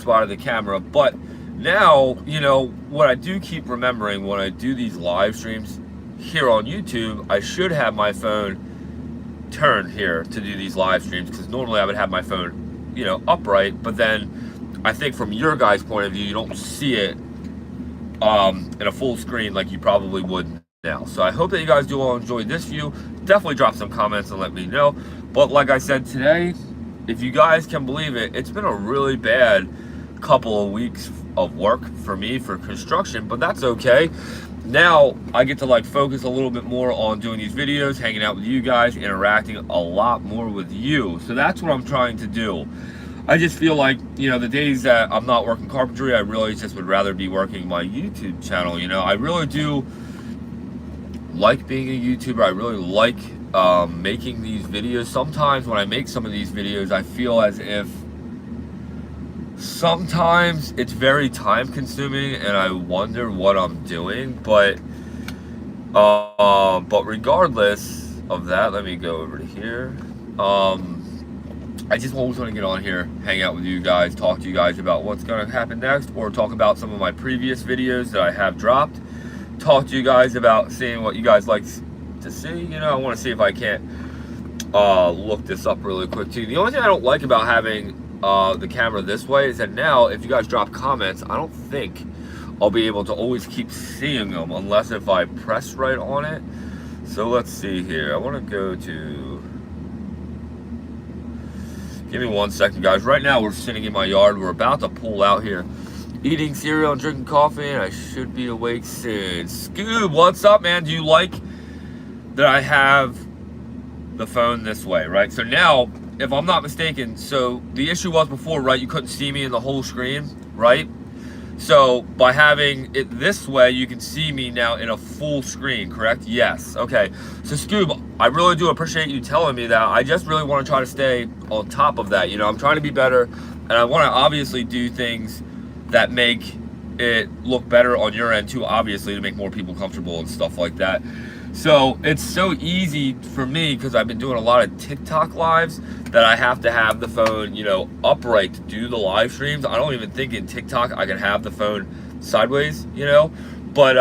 spot of the camera. But now, you know, what I do keep remembering when I do these live streams here on YouTube, I should have my phone turned here to do these live streams, because normally I would have my phone, you know, upright, but then I think from your guys' point of view, you don't see it in a full screen like you probably would now. So I hope that you guys do all enjoy this view. Definitely drop some comments and let me know. But like I said today, if you guys can believe it, it's been a really bad couple of weeks of work for me for construction, but that's okay. Now I get to like focus a little bit more on doing these videos, hanging out with you guys, interacting a lot more with you. So that's what I'm trying to do. I just feel like, you know, the days that I'm not working carpentry, I really just would rather be working my YouTube channel. You know, I really do like being a YouTuber. I really like making these videos. Sometimes when I make some of these videos, I feel as if sometimes it's very time consuming and I wonder what I'm doing, but regardless of that, let me go over to here. I just always want to get on here, hang out with you guys, talk to you guys about what's going to happen next, or talk about some of my previous videos that I have dropped, talk to you guys about seeing what you guys like to see. You know, I want to see if I can't look this up really quick too. The only thing I don't like about having the camera this way is that now if you guys drop comments, I don't think I'll be able to always keep seeing them unless if I press right on it. So let's see here. I want to go to, give me 1 second guys. Right now we're sitting in my yard. We're about to pull out here, eating cereal and drinking coffee, and I should be awake soon. Scoob, what's up, man? Do you like that I have the phone this way, right? So now, if I'm not mistaken, so the issue was before, right, you couldn't see me in the whole screen, right? So by having it this way, you can see me now in a full screen, correct? Yes. Okay. So Scoob, I really do appreciate you telling me that. I just really want to try to stay on top of that. You know, I'm trying to be better, and I want to obviously do things that make it look better on your end too, obviously, to make more people comfortable and stuff like that. So it's so easy for me, because I've been doing a lot of TikTok lives, that I have to have the phone, you know, upright to do the live streams. I don't even think in TikTok I can have the phone sideways, you know. But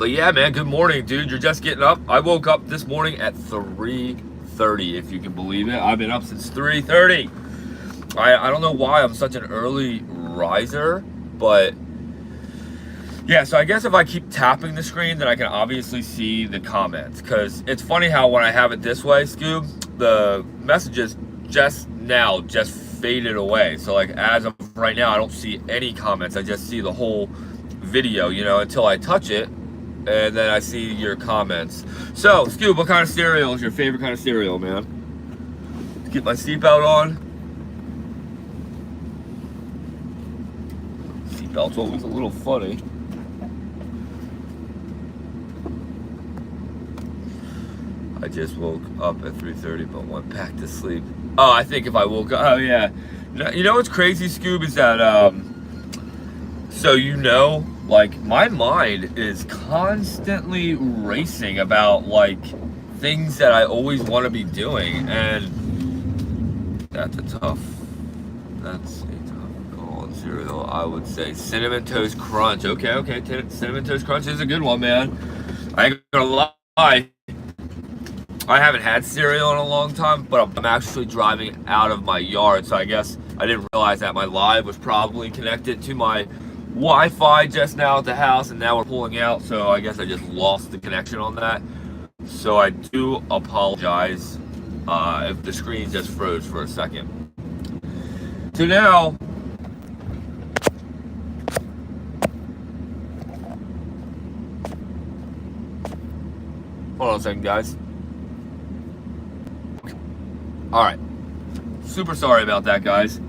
yeah, man, good morning, dude. You're just getting up. I woke up this morning at 3:30, if you can believe it. I've been up since 3:30. I don't know why I'm such an early riser, but yeah, so I guess if I keep tapping the screen, then I can obviously see the comments. Because it's funny how when I have it this way, Scoob, the messages just faded away. So like as of right now, I don't see any comments. I just see the whole video, you know, until I touch it, and then I see your comments. So Scoob, what kind of cereal is your favorite kind of cereal, man? Keep my seatbelt on. Seatbelt's always a little funny. I just woke up at 3:30 but went back to sleep. Oh, I think if I woke up, oh yeah. You know what's crazy, Scoob, is that, so you know, like, my mind is constantly racing about, like, things that I always want to be doing, and that's a tough call on cereal, I would say. Cinnamon Toast Crunch. Okay, Cinnamon Toast Crunch is a good one, man. I ain't gonna lie. I haven't had cereal in a long time, but I'm actually driving out of my yard, so I guess I didn't realize that my live was probably connected to my Wi-Fi just now at the house, and now we're pulling out, so I guess I just lost the connection on that. So I do apologize if the screen just froze for a second. So now, hold on a second, guys. Alright, super sorry about that, guys.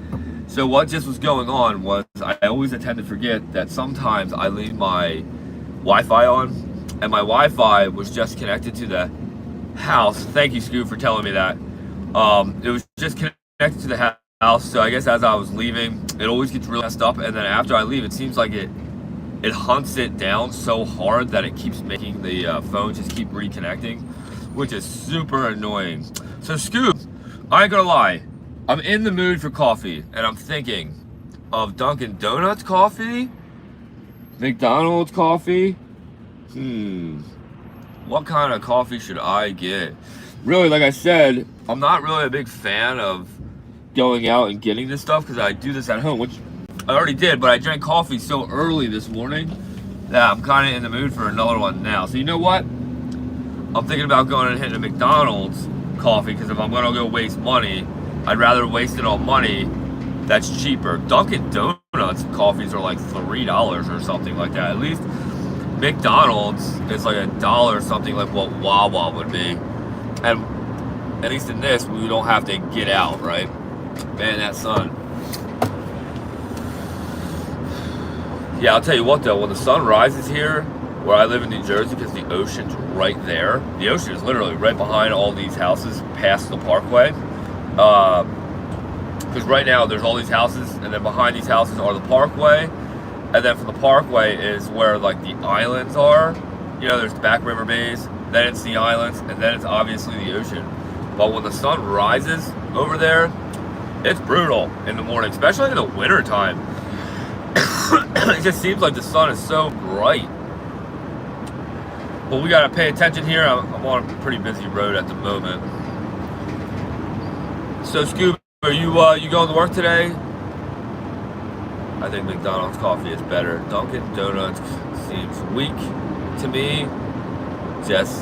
So what just was going on was I always tend to forget that sometimes I leave my Wi-Fi on, and my Wi-Fi was just connected to the house. Thank you, Scoop, for telling me that. It was just connected to the house, so I guess as I was leaving, it always gets really messed up, and then after I leave, it seems like it hunts it down so hard that it keeps making the phone just keep reconnecting, which is super annoying. So Scoop, I ain't gonna lie, I'm in the mood for coffee, and I'm thinking, of Dunkin' Donuts coffee, McDonald's coffee. What kind of coffee should I get? Really, like I said, I'm not really a big fan of going out and getting this stuff because I do this at home, which I already did, but I drank coffee so early this morning that I'm kind of in the mood for another one now. So you know what? I'm thinking about going and hitting a McDonald's coffee because if I'm going to go waste money, I'd rather waste it on money that's cheaper. Dunkin' Donuts coffees are like $3 or something like that. At least McDonald's is like $1 or something like what Wawa would be. And at least in this, we don't have to get out, right? Man, that sun. Yeah, I'll tell you what though, when the sun rises here, where I live in New Jersey, because the ocean's right there. The ocean is literally right behind all these houses past the parkway. Because right now there's all these houses, and then behind these houses are the parkway. And then from the parkway is where like the islands are. You know, there's the back river bays, then it's the islands, and then it's obviously the ocean. But when the sun rises over there, it's brutal in the morning, especially in the winter time. It just seems like the sun is so bright. But we gotta pay attention here. I'm on a pretty busy road at the moment. So Scoob, are you going to work today? I think McDonald's coffee is better. Dunkin' Donuts seems weak to me. Just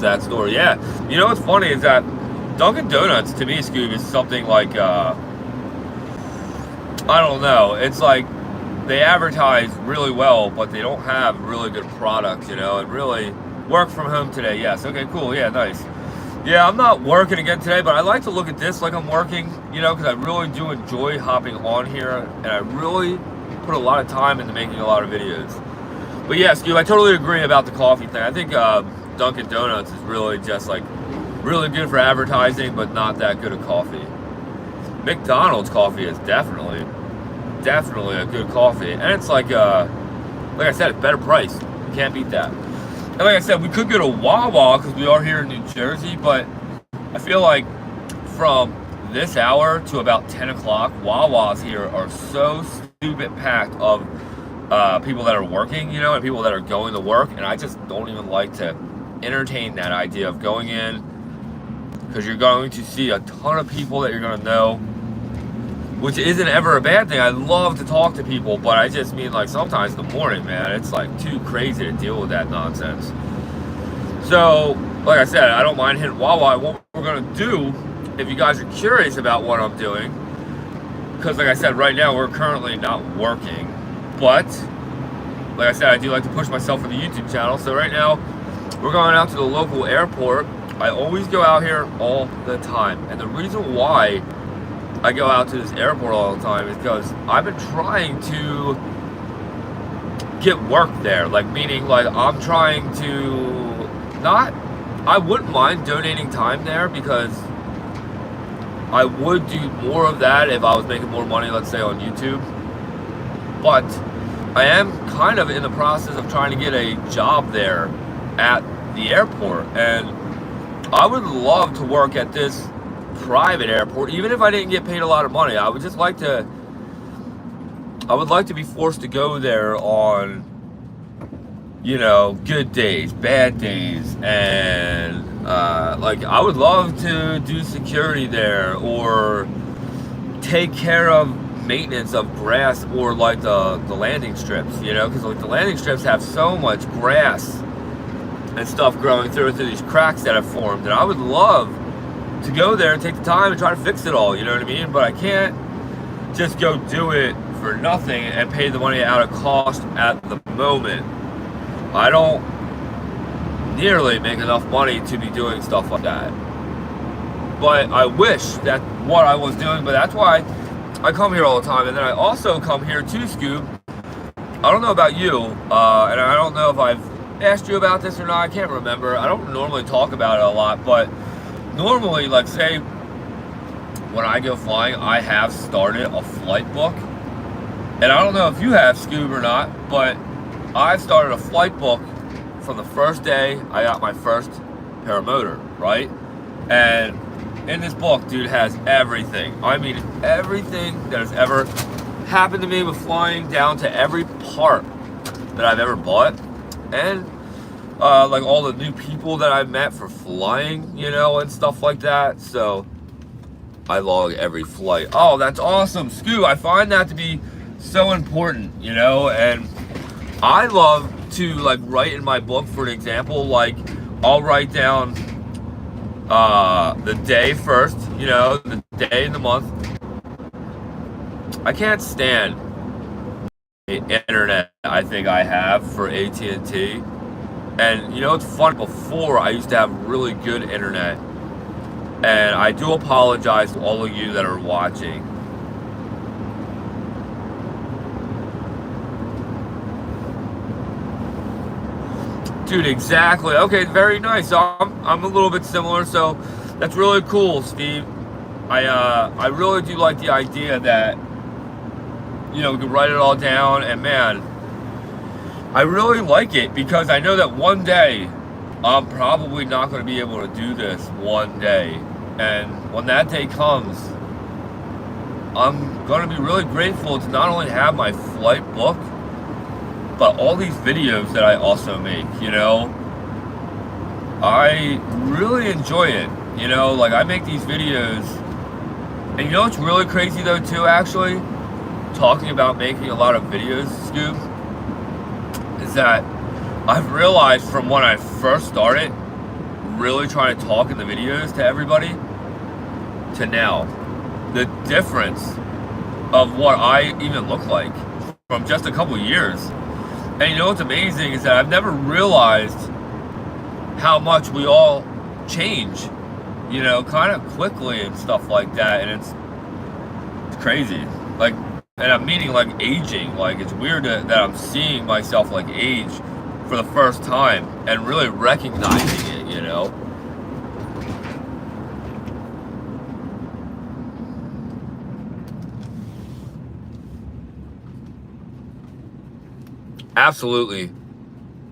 that story. Yeah. You know what's funny is that Dunkin' Donuts to me, Scoob, is something like I don't know. It's like they advertise really well, but they don't have really good products, you know. And really, work from home today. Yes. Okay, cool. Yeah, nice. Yeah, I'm not working again today, but I like to look at this like I'm working, you know, because I really do enjoy hopping on here, and I really put a lot of time into making a lot of videos. But yeah, Scoob, I totally agree about the coffee thing. I think Dunkin' Donuts is really just like really good for advertising, but not that good at coffee. McDonald's coffee is definitely a good coffee, and it's like I said, it's better price. You can't beat that. And like I said, we could go to Wawa because we are here in New Jersey, but I feel like from this hour to about 10 o'clock, Wawas here are so stupid packed of people that are working, you know, and people that are going to work, and I just don't even like to entertain that idea of going in because you're going to see a ton of people that you're going to know, which isn't ever a bad thing. I love to talk to people, but I just mean like sometimes in the morning, man, it's like too crazy to deal with that nonsense. So, like I said, I don't mind hitting Wawa. What we're going to do, if you guys are curious about what I'm doing, because like I said, right now we're currently not working, but like I said, I do like to push myself for the YouTube channel. So right now, we're going out to the local airport. I always go out here all the time, and the reason why I go out to this airport all the time is because I've been trying to get work there, like meaning like I'm trying to I wouldn't mind donating time there because I would do more of that if I was making more money, let's say on YouTube. But I am kind of in the process of trying to get a job there at the airport, and I would love to work at this private airport, even if I didn't get paid a lot of money. I would like to be forced to go there on, you know, good days, bad days, and like I would love to do security there or take care of maintenance of grass or like the landing strips, you know, because like the landing strips have so much grass and stuff growing through these cracks that have formed, and I would love to go there and take the time and try to fix it all, you know what I mean? But I can't just go do it for nothing and pay the money out of cost at the moment. I don't nearly make enough money to be doing stuff like that. But I wish that what I was doing, but that's why I come here all the time. And then I also come here to Scoob. I don't know about you, and I don't know if I've asked you about this or not. I can't remember. I don't normally talk about it a lot, but normally, like say, when I go flying, I have started a flight book. And I don't know if you have, Scoob, or not, but I've started a flight book from the first day I got my first paramotor, right? And in this book, dude, has everything. I mean, everything that has ever happened to me with flying, down to every part that I've ever bought. And like all the new people that I've met for flying, you know, and stuff like that. So I log every flight. Oh, that's awesome, Scoo. I find that to be so important, you know, and I love to like write in my book, for an example, like I'll write down the day first, you know, the day and the month. I can't stand the internet I think I have for AT&T. And you know, it's fun. Before, I used to have really good internet. And I do apologize to all of you that are watching. Dude, exactly. Okay, very nice. So I'm a little bit similar, so that's really cool, Steve. I really do like the idea that, you know, we can write it all down, and man, I really like it because I know that one day I'm probably not going to be able to do this one day. And when that day comes, I'm going to be really grateful to not only have my flight book, but all these videos that I also make, you know. I really enjoy it, you know, like I make these videos. And you know what's really crazy though too, actually, talking about making a lot of videos, Scoop, is that I've realized from when I first started really trying to talk in the videos to everybody to now, the difference of what I even look like from just a couple years. And you know what's amazing is that I've never realized how much we all change, you know, kind of quickly and stuff like that. And it's crazy. Like, and I'm meaning like aging. Like, it's weird that I'm seeing myself like age for the first time and really recognizing it, you know. Absolutely,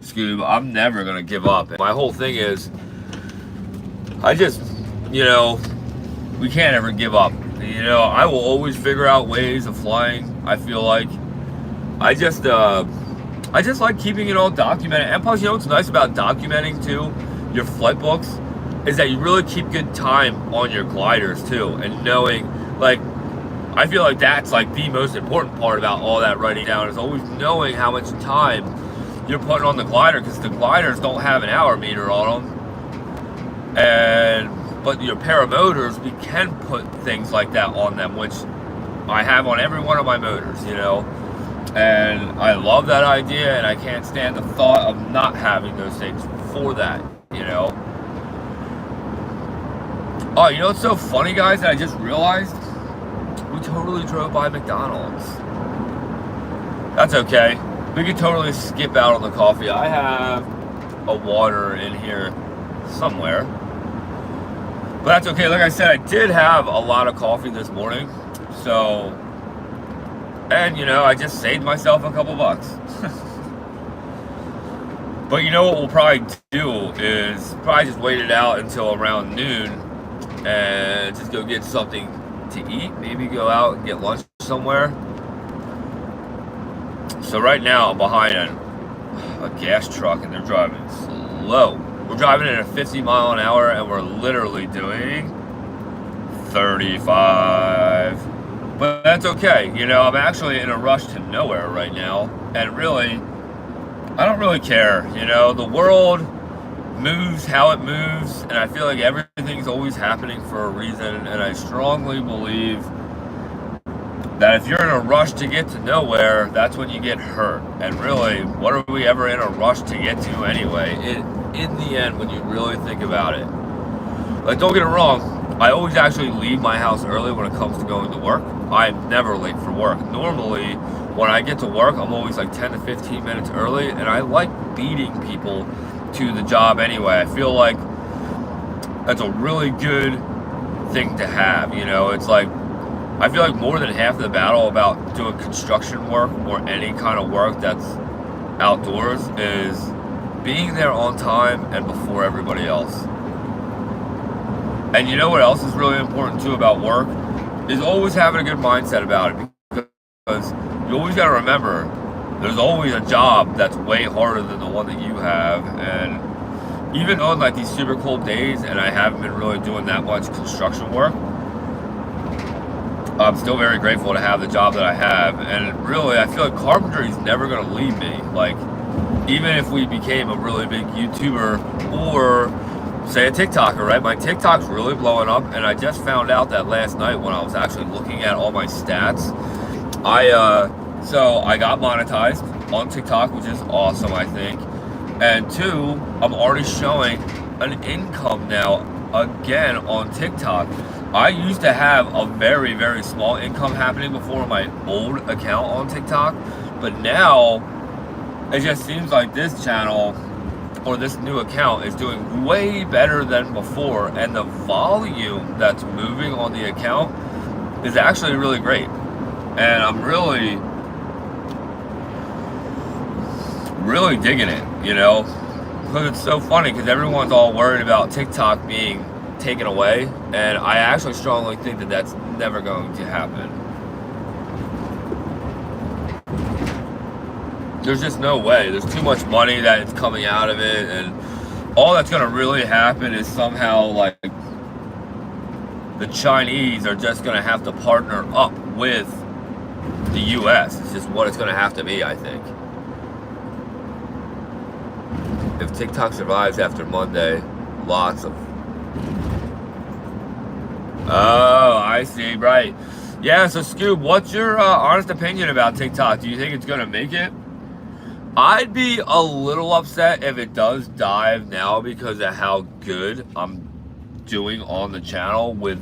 Scoob. I'm never gonna give up. My whole thing is, I just, you know, we can't ever give up. You know, I will always figure out ways of flying. I feel like I just like keeping it all documented. And plus, you know what's nice about documenting too, your flight books, is that you really keep good time on your gliders too, and knowing, like, I feel like that's like the most important part about all that writing down, is always knowing how much time you're putting on the glider, because the gliders don't have an hour meter on them. But your paramotors, we can put things like that on them, which I have on every one of my motors, you know. And I love that idea, and I can't stand the thought of not having those things for that, you know. Oh, you know what's so funny, guys, that I just realized? We totally drove by McDonald's. That's okay. We could totally skip out on the coffee. I have a water in here somewhere. But that's okay. Like I said, I did have a lot of coffee this morning. So, and you know, I just saved myself a couple bucks. But you know what we'll probably do is probably just wait it out until around noon and just go get something to eat. Maybe go out and get lunch somewhere. So right now I'm behind a gas truck and they're driving slow. We're driving at a 50 mile an hour and we're literally doing 35. But that's okay. You know, I'm actually in a rush to nowhere right now. And really, I don't really care. You know, the world moves how it moves. And I feel like everything's always happening for a reason. And I strongly believe that if you're in a rush to get to nowhere, that's when you get hurt. And really, what are we ever in a rush to get to anyway? In the end, when you really think about it. Like, don't get it wrong, I always actually leave my house early when it comes to going to work. I'm never late for work. Normally, when I get to work, I'm always like 10 to 15 minutes early, and I like beating people to the job anyway. I feel like that's a really good thing to have, you know? It's like, I feel like more than half of the battle about doing construction work or any kind of work that's outdoors is being there on time and before everybody else. And you know what else is really important too about work? Is always having a good mindset about it, because you always got to remember there's always a job that's way harder than the one that you have. And even on like these super cold days and I haven't been really doing that much construction work, I'm still very grateful to have the job that I have. And really, I feel like carpentry is never going to leave me. Like, even if we became a really big YouTuber or say a TikToker, right? My TikTok's really blowing up, and I just found out that last night when I was actually looking at all my stats. So I got monetized on TikTok, which is awesome, I think. And two, I'm already showing an income now again on TikTok. I used to have a very, very small income happening before on my old account on TikTok, but now it just seems like this channel or this new account is doing way better than before, and the volume that's moving on the account is actually really great. And I'm really digging it, you know, because it's so funny, because everyone's all worried about TikTok being taken away, and I actually strongly think that that's never going to happen. There's just no way. There's too much money that is coming out of it, and all that's going to really happen is somehow like the Chinese are just going to have to partner up with the US. It's just what it's going to have to be, I think. If TikTok survives after Monday, lots of... Oh, I see, right. Yeah, so Scoob, what's your honest opinion about TikTok? Do you think it's going to make it? I'd be a little upset if it does dive now because of how good I'm doing on the channel with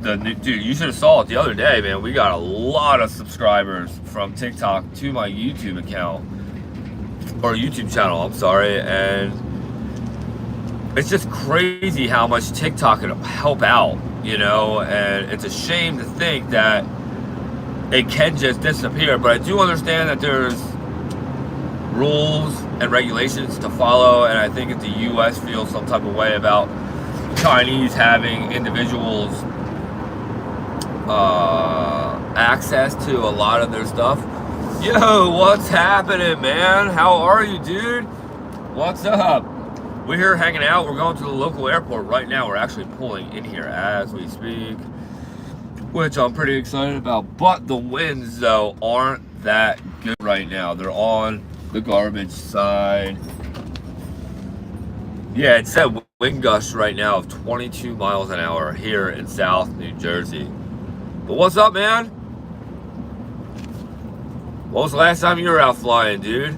the new... Dude, you should have saw it the other day, man. We got a lot of subscribers from TikTok to my YouTube account. Or YouTube channel, I'm sorry. And it's just crazy how much TikTok can help out, you know? And it's a shame to think that it can just disappear. But I do understand that there's rules and regulations to follow, and I think if the US feels some type of way about Chinese having individuals access to a lot of their stuff. Yo, what's happening, man? How are you, dude? What's up? We're here hanging out. We're going to the local airport right now. We're actually pulling in here as we speak, which I'm pretty excited about. But the winds, though, aren't that good right now. They're on the garbage side. Yeah, it said wind gusts right now of 22 miles an hour here in South New Jersey. But what's up, man? When was the last time you were out flying, dude?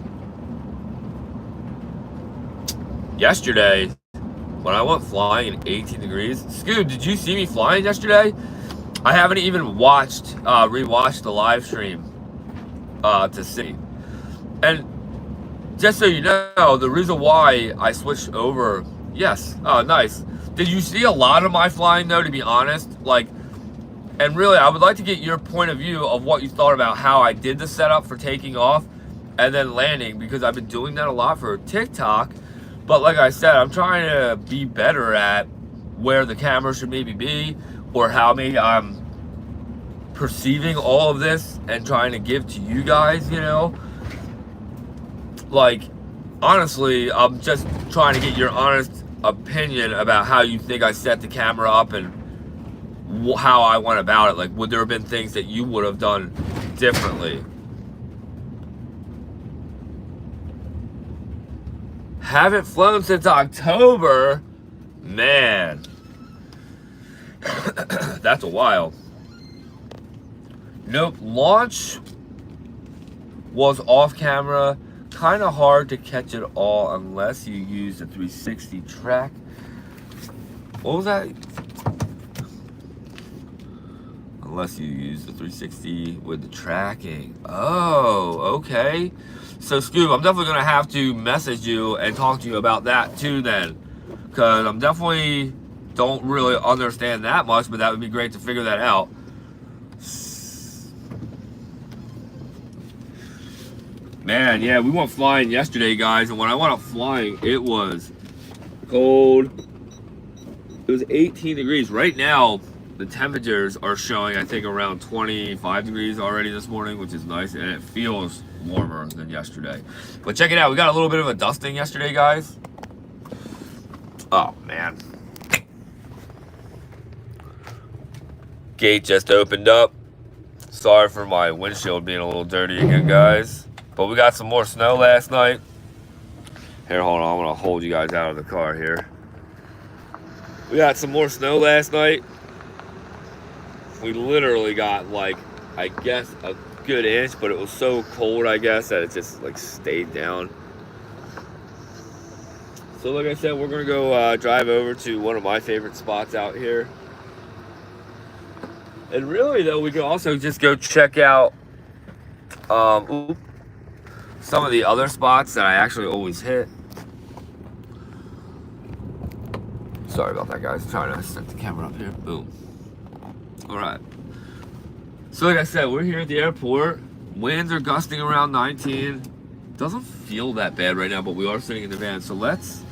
Yesterday, when I went flying in 18 degrees. Scoob, did you see me flying yesterday? I haven't even rewatched the live stream to see. And just so you know, the reason why I switched over, yes, oh, nice. Did you see a lot of my flying, though, to be honest? Like, and really, I would like to get your point of view of what you thought about how I did the setup for taking off and then landing, because I've been doing that a lot for TikTok. But like I said, I'm trying to be better at where the camera should maybe be, or how maybe I'm perceiving all of this and trying to give to you guys, you know? Like, honestly, I'm just trying to get your honest opinion about how you think I set the camera up and how I went about it. Like, would there have been things that you would have done differently? Haven't flown since October? Man. That's a while. Nope, launch was off camera. Kind of hard to catch it all unless you use the 360 track. What was that? Unless you use the 360 with the tracking. Oh, okay. So Scoob, I'm definitely gonna have to message you and talk to you about that too then, because I'm definitely don't really understand that much, but that would be great to figure that out. Man, yeah, we went flying yesterday, guys, and when I went up flying, it was cold. It was 18 degrees. Right now, the temperatures are showing, I think, around 25 degrees already this morning, which is nice, and it feels warmer than yesterday. But check it out. We got a little bit of a dusting yesterday, guys. Oh, man. Gate just opened up. Sorry for my windshield being a little dirty again, guys. But we got some more snow last night. Here, hold on. I'm going to hold you guys out of the car here. We got some more snow last night. We literally got, like, I guess, a good inch, but it was so cold, I guess, that it just, like, stayed down. So, like I said, we're going to go drive over to one of my favorite spots out here. And really, though, we could also just go check out some of the other spots that I actually always hit. Sorry about that, guys. I'm trying to set the camera up here. Boom. All right. So, like I said, we're here at the airport. Winds are gusting around 19. Doesn't feel that bad right now, but we are sitting in the van. So let's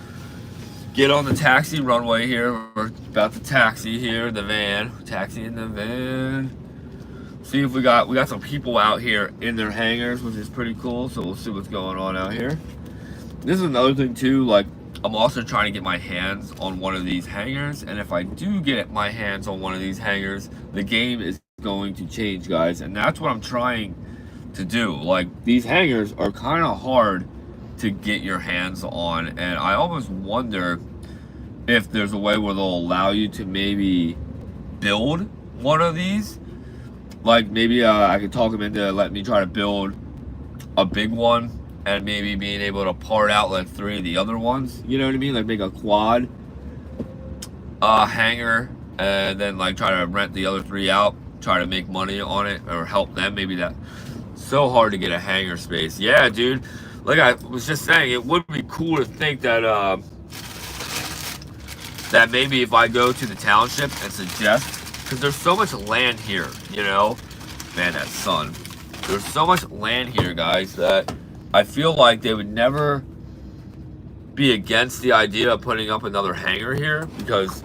get on the taxi runway here. We're about to taxi here, the van. Taxi in the van. See if we got some people out here in their hangars, which is pretty cool. So we'll see what's going on out here. This is another thing too, like I'm also trying to get my hands on one of these hangars, and if I do get my hands on one of these hangars, the game is going to change, guys, and that's what I'm trying to do. Like, these hangars are kind of hard to get your hands on, and I almost wonder if there's a way where they'll allow you to maybe build one of these. Like, maybe I could talk them into letting me try to build a big one, and maybe being able to part out like 3 of the other ones, you know what I mean? Like make a quad hangar, and then like try to rent the other 3 out, try to make money on it or help them. Maybe that. So hard to get a hangar space. Yeah, dude. Like I was just saying, it would be cool to think that that maybe if I go to the township and suggest, because there's so much land here, you know? Man, that sun. There's so much land here, guys, that I feel like they would never be against the idea of putting up another hangar here, because,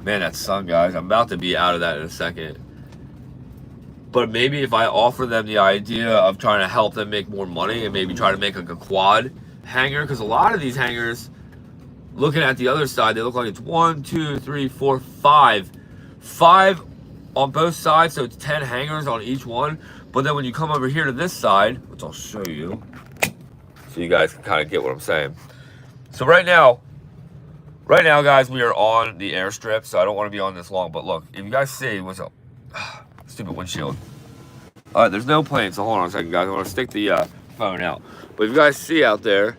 man, that sun, guys. I'm about to be out of that in a second. But maybe if I offer them the idea of trying to help them make more money and maybe try to make like a quad hangar, because a lot of these hangars, looking at the other side, they look like it's 1, 2, 3, 4, 5. 5 on both sides, so it's 10 hangars on each one. But then when you come over here to this side, which I'll show you, so you guys can kind of get what I'm saying. So right now, guys, we are on the airstrip, so I don't want to be on this long. But look, if you guys see, what's up? Stupid windshield. All right, there's no plane, so hold on a second, guys. I want to stick the phone out. But if you guys see out there,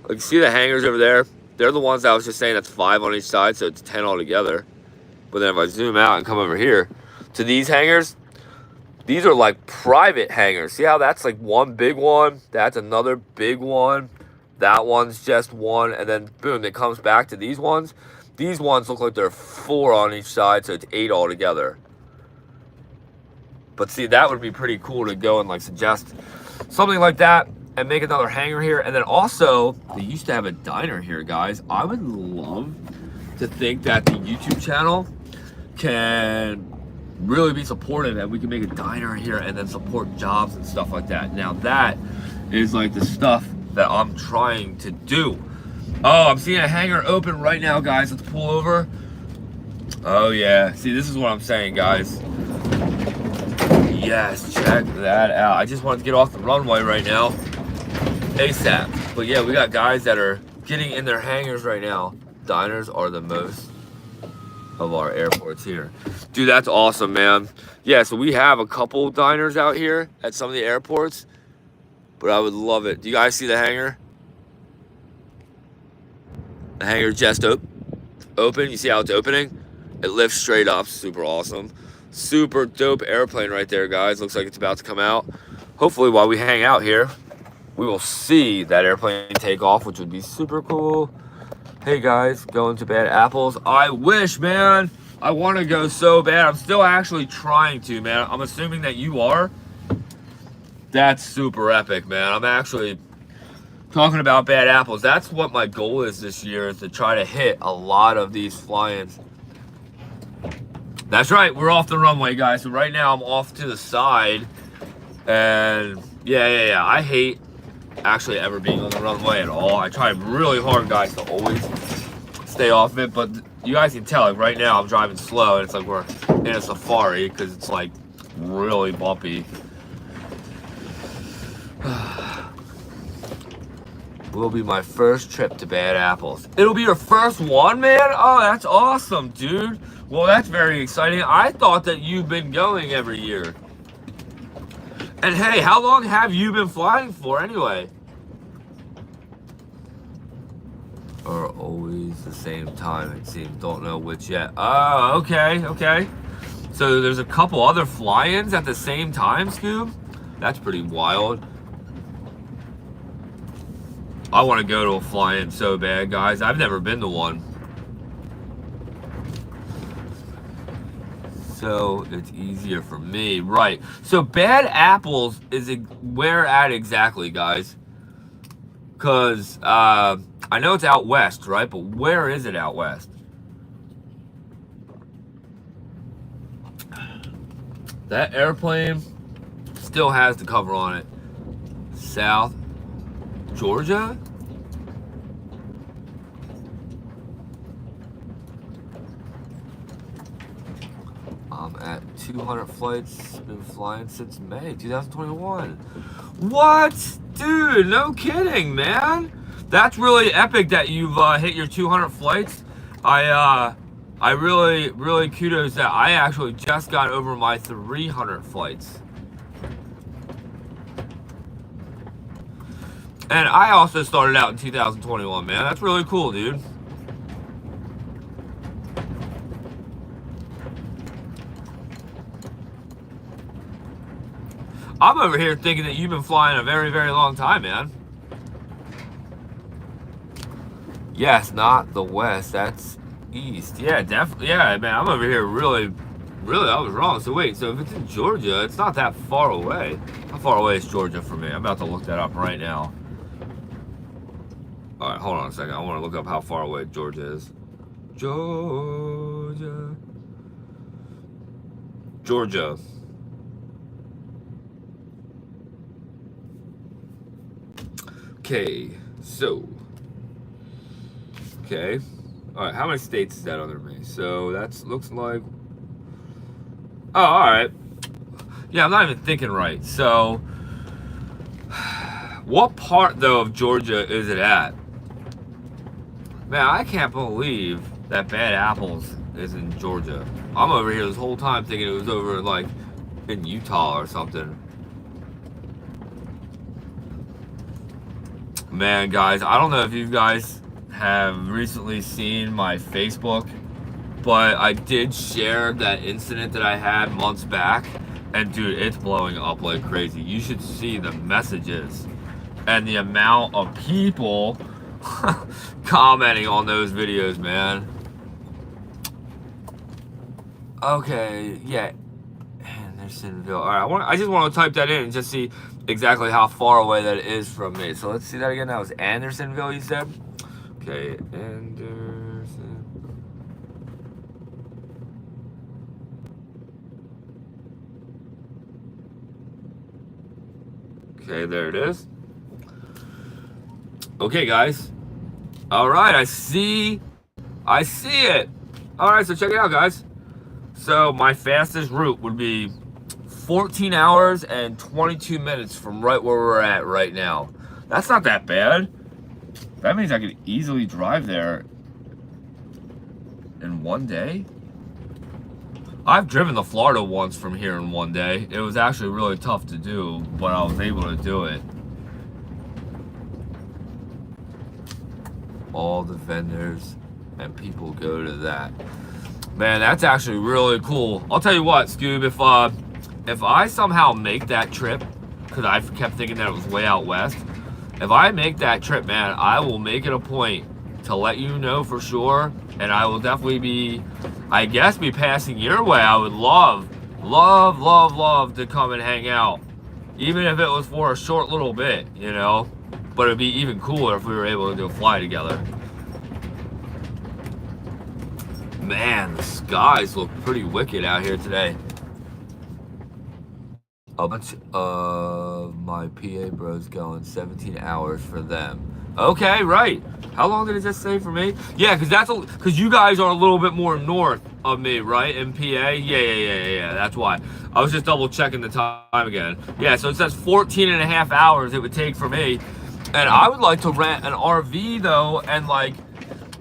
like, see the hangars over there? They're the ones that I was just saying that's 5 on each side, so it's 10 altogether. But then if I zoom out and come over here to these hangars, these are like private hangars. See how that's like one big one? That's another big one. That one's just one. And then boom, it comes back to these ones. These ones look like they're 4 on each side, so it's 8 altogether. But see, that would be pretty cool to go and like suggest something like that and make another hangar here. And then also, they used to have a diner here, guys. I would love to think that the YouTube channel can really be supportive and we can make a diner here and then support jobs and stuff like that. Now that is like the stuff that I'm trying to do. Oh, I'm seeing a hangar open right now, guys. Let's pull over. Oh yeah, see, this is what I'm saying, guys. Yes, check that out. I just wanted to get off the runway right now ASAP. But yeah, we got guys that are getting in their hangars right now. Diners are the most of our airports here. Dude, that's awesome, man. Yeah, so we have a couple diners out here at some of the airports, but I would love it. Do you guys see the hangar? The hangar just open. You see how it's opening? It lifts straight up. Super awesome. Super dope airplane right there, guys. Looks like it's about to come out. Hopefully, while we hang out here, we will see that airplane take off, which would be super cool. Hey, guys, going to Bad Apples. I wish, man. I want to go so bad. I'm still actually trying to, man. I'm assuming that you are. That's super epic, man. I'm actually talking about bad apples, that's what my goal is this year, is to try to hit a lot of these fly-ins. That's right, we're off the runway, guys. So right now I'm off to the side, and yeah, I hate actually ever being on the runway at all. I try really hard, guys, to always stay off it, but you guys can tell, like right now I'm driving slow, and it's like we're in a safari because it's like really bumpy. Will be my first trip to Bad Apples. It'll be your first one, man? Oh, that's awesome, dude. Well, that's very exciting. I thought that you've been going every year. And hey, how long have you been flying for anyway? Or always the same time, it seems. Don't know which yet. Oh, okay. So there's a couple other fly-ins at the same time, Scoob? That's pretty wild. I want to go to a fly-in so bad, guys. I've never been to one. So it's easier for me. Right. So Bad Apples is where at exactly, guys? Because I know it's out west, right? But where is it out west? That airplane still has the cover on it. South Georgia? I'm at 200 flights, been flying since May 2021. What? Dude, no kidding, man. That's really epic that you've hit your 200 flights. I really kudos that. I actually just got over my 300 flights. And I also started out in 2021, man. That's really cool, dude. I'm over here thinking that you've been flying a very, very long time, man. Yes, not the west. That's east. Yeah, definitely. Yeah, man, I'm over here really, I was wrong. So wait, so if it's in Georgia, it's not that far away. How far away is Georgia from me? I'm about to look that up right now. All right, hold on a second. I want to look up how far away Georgia is. Georgia. Okay, so. Okay. All right, how many states is that under me? So that looks like. Oh, all right. Yeah, I'm not even thinking right. So, what part though of Georgia is it at? Man, I can't believe that Bad Apples is in Georgia. I'm over here this whole time thinking it was over like in Utah or something. Man, guys, I don't know if you guys have recently seen my Facebook, but I did share that incident that I had months back, and dude, it's blowing up like crazy. You should see the messages and the amount of people commenting on those videos, man. Okay, yeah, Andersonville. All right, I just want to type that in and just see exactly how far away that is from me. So let's see that again. That was Andersonville, you said? Okay, Anderson. Okay, there it is. Okay, guys. All right, I see it. All right, so check it out, guys. So my fastest route would be 14 hours and 22 minutes from right where we're at right now. That's not that bad. That means I could easily drive there in one day. I've driven to Florida once from here in one day. It was actually really tough to do, but I was able to do it. All the vendors and people go to that. Man, that's actually really cool. I'll tell you what, Scoob, if I somehow make that trip, because I kept thinking that it was way out west, if I make that trip, man, I will make it a point to let you know for sure, and I will definitely be, I guess, be passing your way. I would love to come and hang out, even if it was for a short little bit, you know. But it'd be even cooler if we were able to do a fly together. Man, the skies look pretty wicked out here today. A bunch of my PA bros going 17 hours for them. Okay, right. How long did it just say for me? Yeah, because you guys are a little bit more north of me, right? In PA? Yeah. That's why. I was just double checking the time again. Yeah, so it says 14 and a half hours it would take for me. And I would like to rent an RV though, and like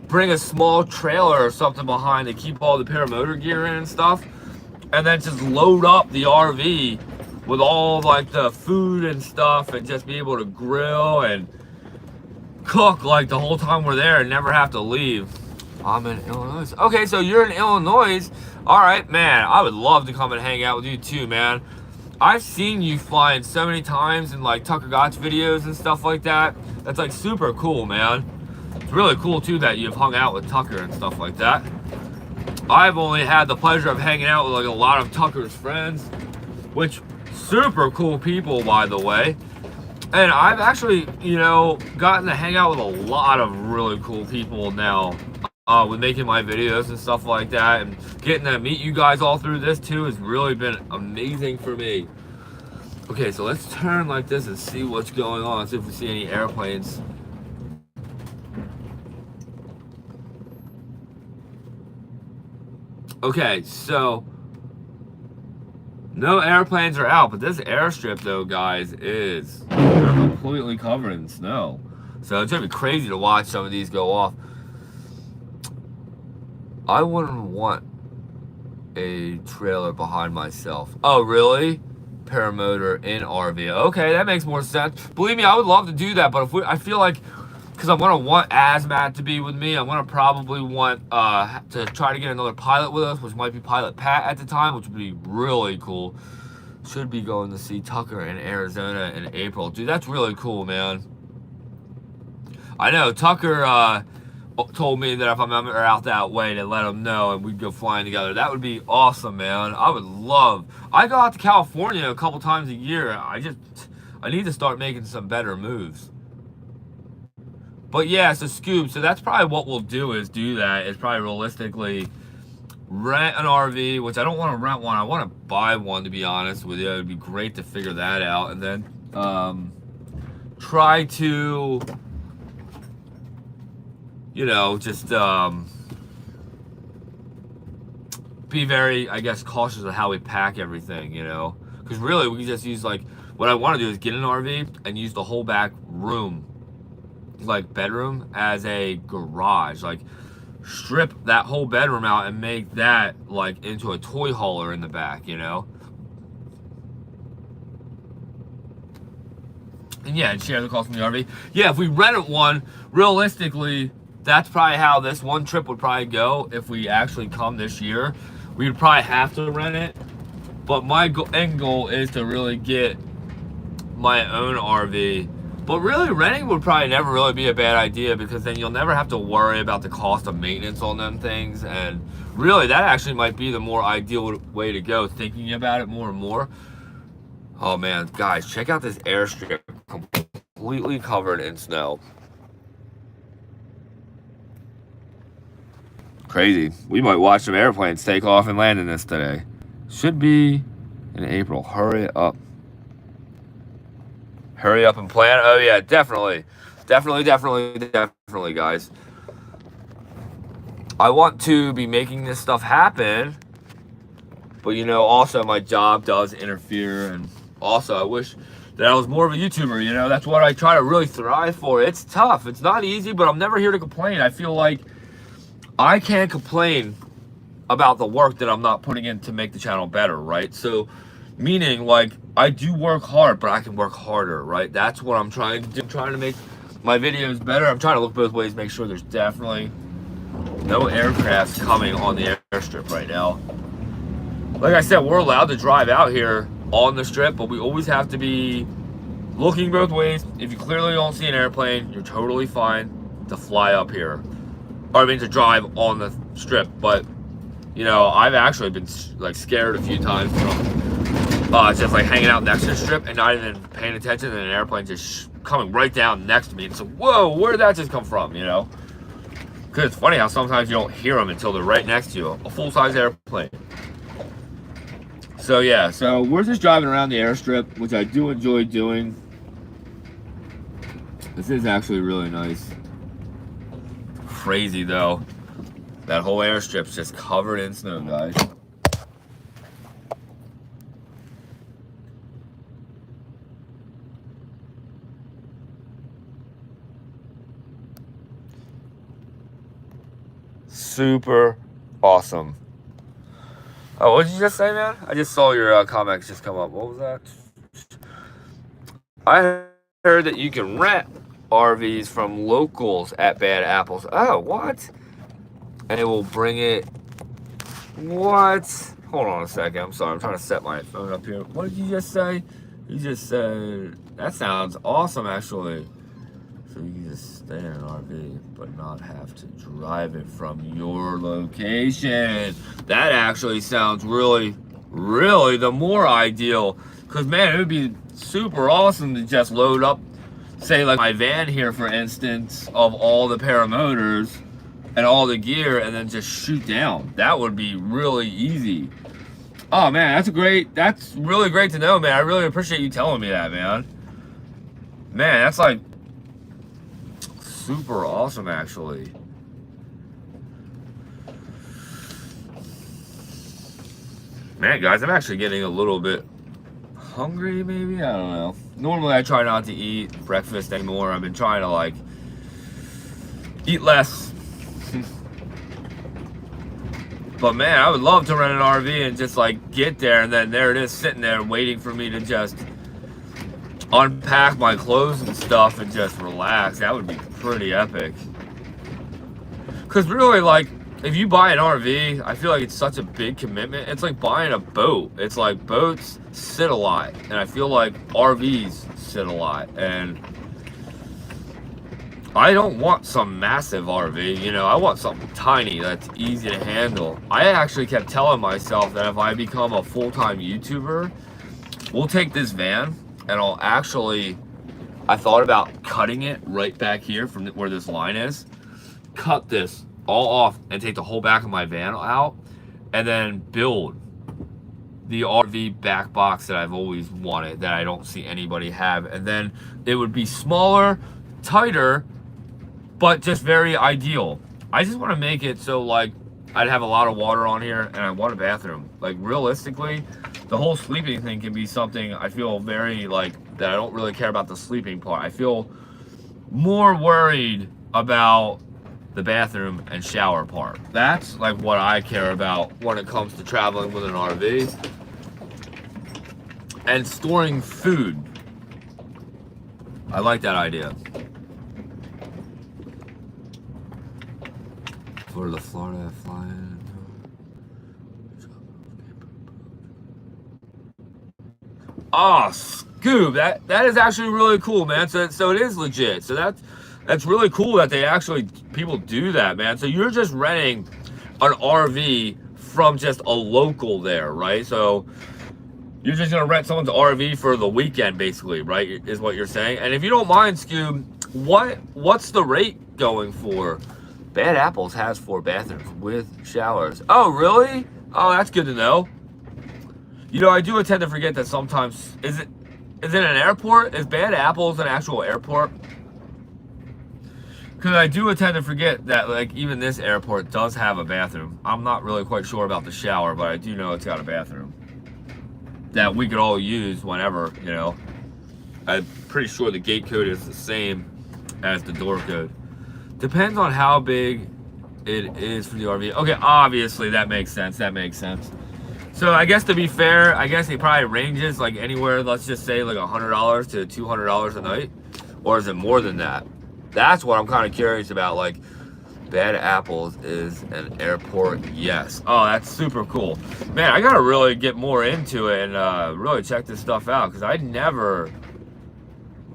bring a small trailer or something behind to keep all the paramotor gear in and stuff. And then just load up the RV with all like the food and stuff, and just be able to grill and cook like the whole time we're there and never have to leave. I'm in Illinois. Okay, so you're in Illinois. All right, man, I would love to come and hang out with you too, man. I've seen you flying so many times in like Tucker Gott's videos and stuff like that. That's like super cool, man. It's really cool too that you've hung out with Tucker and stuff like that. I've only had the pleasure of hanging out with like a lot of Tucker's friends, which super cool people, by the way. And I've actually, you know, gotten to hang out with a lot of really cool people now with making my videos and stuff like that. And getting to meet you guys all through this too has really been amazing for me. Okay, so let's turn like this and see what's going on. See if we see any airplanes. Okay, so no airplanes are out, but this airstrip though, guys, is completely covered in snow. So it's gonna be crazy to watch some of these go off. I wouldn't want a trailer behind myself. Oh, really? Paramotor in RV. Okay, that makes more sense. Believe me, I would love to do that, but I feel like, because I'm gonna want Asmat to be with me, I'm gonna probably want to try to get another pilot with us, which might be Pilot Pat at the time, which would be really cool. Should be going to see Tucker in Arizona in April. Dude, that's really cool, man. I know, Tucker told me that if I'm ever out that way to let him know and we'd go flying together. That would be awesome, man. I would love. I go out to California a couple times a year. I need to start making some better moves. But yeah, so Scoob, so that's probably what we'll do is probably realistically rent an RV, which I don't want to rent one. I want to buy one, to be honest with you. It would be great to figure that out. And then try to, you know, just be very, I guess, cautious of how we pack everything, you know. Because really, we can just use, like, what I want to do is get an RV and use the whole back room, like bedroom, as a garage. Like, strip that whole bedroom out and make that like into a toy hauler in the back, you know. And yeah, and share the cost from the RV. Yeah, if we rented one, realistically, that's probably how this one trip would probably go. If we actually come this year, we would probably have to rent it. But my end goal is to really get my own RV. But really, renting would probably never really be a bad idea, because then you'll never have to worry about the cost of maintenance on them things. And really, that actually might be the more ideal way to go, thinking about it more and more. Oh man, guys, check out this airstrip, completely covered in snow. Crazy. We might watch some airplanes take off and land in this today. Should be in April. Hurry up. Hurry up and plan. Oh yeah, definitely, guys. I want to be making this stuff happen, but you know, also my job does interfere, and also I wish that I was more of a YouTuber. You know, that's what I try to really thrive for. It's tough. It's not easy, but I'm never here to complain. I feel like I can't complain about the work that I'm not putting in to make the channel better, right? So, meaning, like, I do work hard, but I can work harder, right? That's what I'm trying to do. I'm trying to make my videos better. I'm trying to look both ways, make sure there's definitely no aircrafts coming on the airstrip right now. Like I said, we're allowed to drive out here on the strip, but we always have to be looking both ways. If you clearly don't see an airplane, you're totally fine to fly up here. Or I mean, to drive on the strip. But, you know, I've actually been, like, scared a few times from just like hanging out next to the strip and not even paying attention, and an airplane just coming right down next to me. And so, whoa, where did that just come from, you know? Because it's funny how sometimes you don't hear them until they're right next to you. A full-size airplane. So, yeah. So, we're just driving around the airstrip, which I do enjoy doing. This is actually really nice. Crazy, though. That whole airstrip's just covered in snow, guys. Super awesome. Oh, what did you just say, man? I just saw your comments just come up. What was that? I heard that you can rent RVs from locals at Bad Apples. Oh, what? And it will bring it. What? Hold on a second. I'm sorry. I'm trying to set my phone up here. What did you just say? You just said that sounds awesome, actually. So you can just stay in an RV, but not have to drive it from your location. That actually sounds really, really the more ideal. Because, man, it would be super awesome to just load up, say, like my van here, for instance, of all the paramotors and all the gear, and then just shoot down. That would be really easy. Oh, man, that's really great to know, man. I really appreciate you telling me that, man. Man, that's like super awesome, actually. Man, guys, I'm actually getting a little bit hungry, maybe? I don't know. Normally, I try not to eat breakfast anymore. I've been trying to, like, eat less. But, man, I would love to rent an RV and just, like, get there, and then there it is sitting there waiting for me to just unpack my clothes and stuff and just relax. That would be pretty epic. Because really, like, if you buy an RV, I feel like it's such a big commitment. It's like buying a boat. It's like boats sit a lot, and I feel like RVs sit a lot. And I don't want some massive RV, you know. I want something tiny that's easy to handle. I actually kept telling myself that if I become a full-time YouTuber, we'll take this van and I thought about cutting it right back here from where this line is. Cut this all off and take the whole back of my van out, and then build the RV back box that I've always wanted, that I don't see anybody have. And then it would be smaller, tighter, but just very ideal. I just want to make it so, like, I'd have a lot of water on here, and I want a bathroom. Like, realistically, the whole sleeping thing can be something I feel very, like, that I don't really care about the sleeping part. I feel more worried about the bathroom and shower part. That's, like, what I care about when it comes to traveling with an RV. And storing food. I like that idea. For the Florida flying. Oh, Scoob, that is actually really cool, man. So it is legit. So that's really cool that people do that, man. So you're just renting an RV from just a local there, right? So you're just gonna rent someone's RV for the weekend, basically, right? Is what you're saying. And if you don't mind, Scoob, what's the rate going for? Bad Apples has 4 bathrooms with showers. Oh, really? Oh, that's good to know. You know, I do tend to forget that sometimes. Is it an airport? Is Bad Apples an actual airport? Because I do tend to forget that, like, even this airport does have a bathroom. I'm not really quite sure about the shower, but I do know it's got a bathroom that we could all use whenever, you know. I'm pretty sure the gate code is the same as the door code. Depends on how big it is for the RV. Okay, obviously that makes sense. That makes sense. So I guess, to be fair, I guess it probably ranges like anywhere, let's just say like $100 to $200 a night. Or is it more than that? That's what I'm kind of curious about. Like, Bad Apples is an airport, yes. Oh, that's super cool. Man, I gotta really get more into it and really check this stuff out, because I never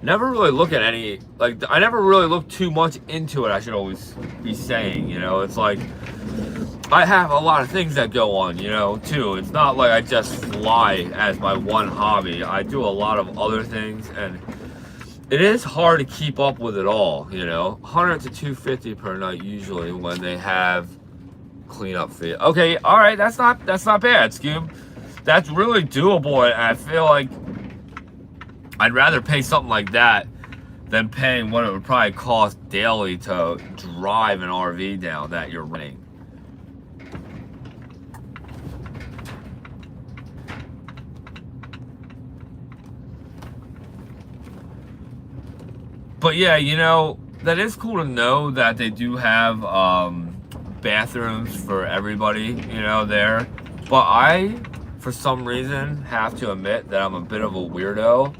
really look at any, like, I never really look too much into it, I should always be saying, you know. It's like, I have a lot of things that go on, you know, too. It's not like I just fly as my one hobby. I do a lot of other things, and it is hard to keep up with it all, you know. 100 to 250 per night usually when they have cleanup fee. Okay, all right, that's not bad, Scoob. That's really doable, and I feel like I'd rather pay something like that than paying what it would probably cost daily to drive an RV down that you're renting. But yeah, you know, that is cool to know that they do have bathrooms for everybody, you know, there. But I, for some reason, have to admit that I'm a bit of a weirdo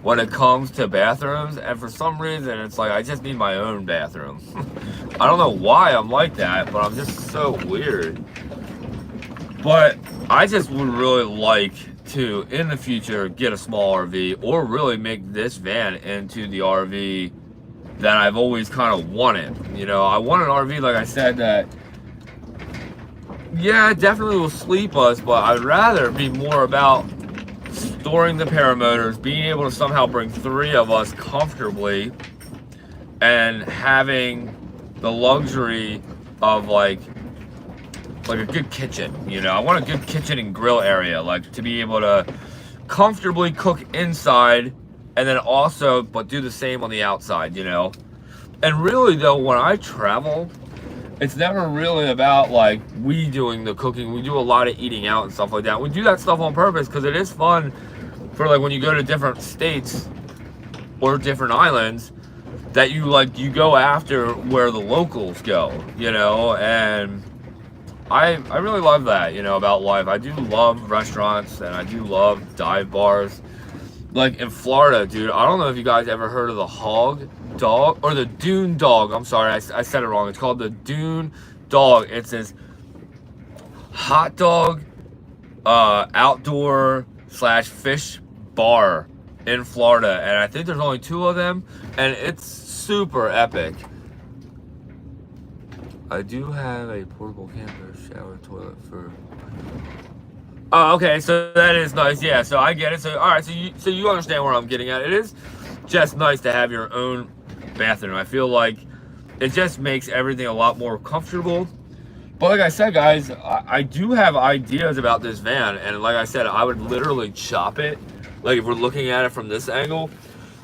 when it comes to bathrooms. And for some reason, it's like I just need my own bathroom. I don't know why I'm like that, but I'm just so weird. But I just would really like to, in the future, get a small RV or really make this van into the RV that I've always kind of wanted. You know, I want an RV, like I said, that, yeah, definitely will sleep us, but I'd rather be more about storing the paramotors, being able to somehow bring 3 of us comfortably, and having the luxury of like a good kitchen. You know, I want a good kitchen and grill area, like to be able to comfortably cook inside and then also but do the same on the outside, you know. And really though, when I travel, it's never really about like we doing the cooking. We do a lot of eating out and stuff like that. We do that stuff on purpose because it is fun for like when you go to different states or different islands that you go after where the locals go, you know. And I really love that, you know, about life. I do love restaurants and I do love dive bars. Like in Florida, dude, I don't know if you guys ever heard of the Hog Dog or the Dune Dog. I'm sorry, I said it wrong. It's called the Dune Dog. It's this hot dog outdoor / fish bar in Florida. And I think there's only 2 of them and it's super epic. I do have a portable camper shower toilet for. Oh, okay, so that is nice. Yeah, so I get it. So all right, so you understand where I'm getting at. It is just nice to have your own bathroom. I feel like it just makes everything a lot more comfortable. But like I said, guys, I do have ideas about this van, and like I said, I would literally chop it. Like if we're looking at it from this angle.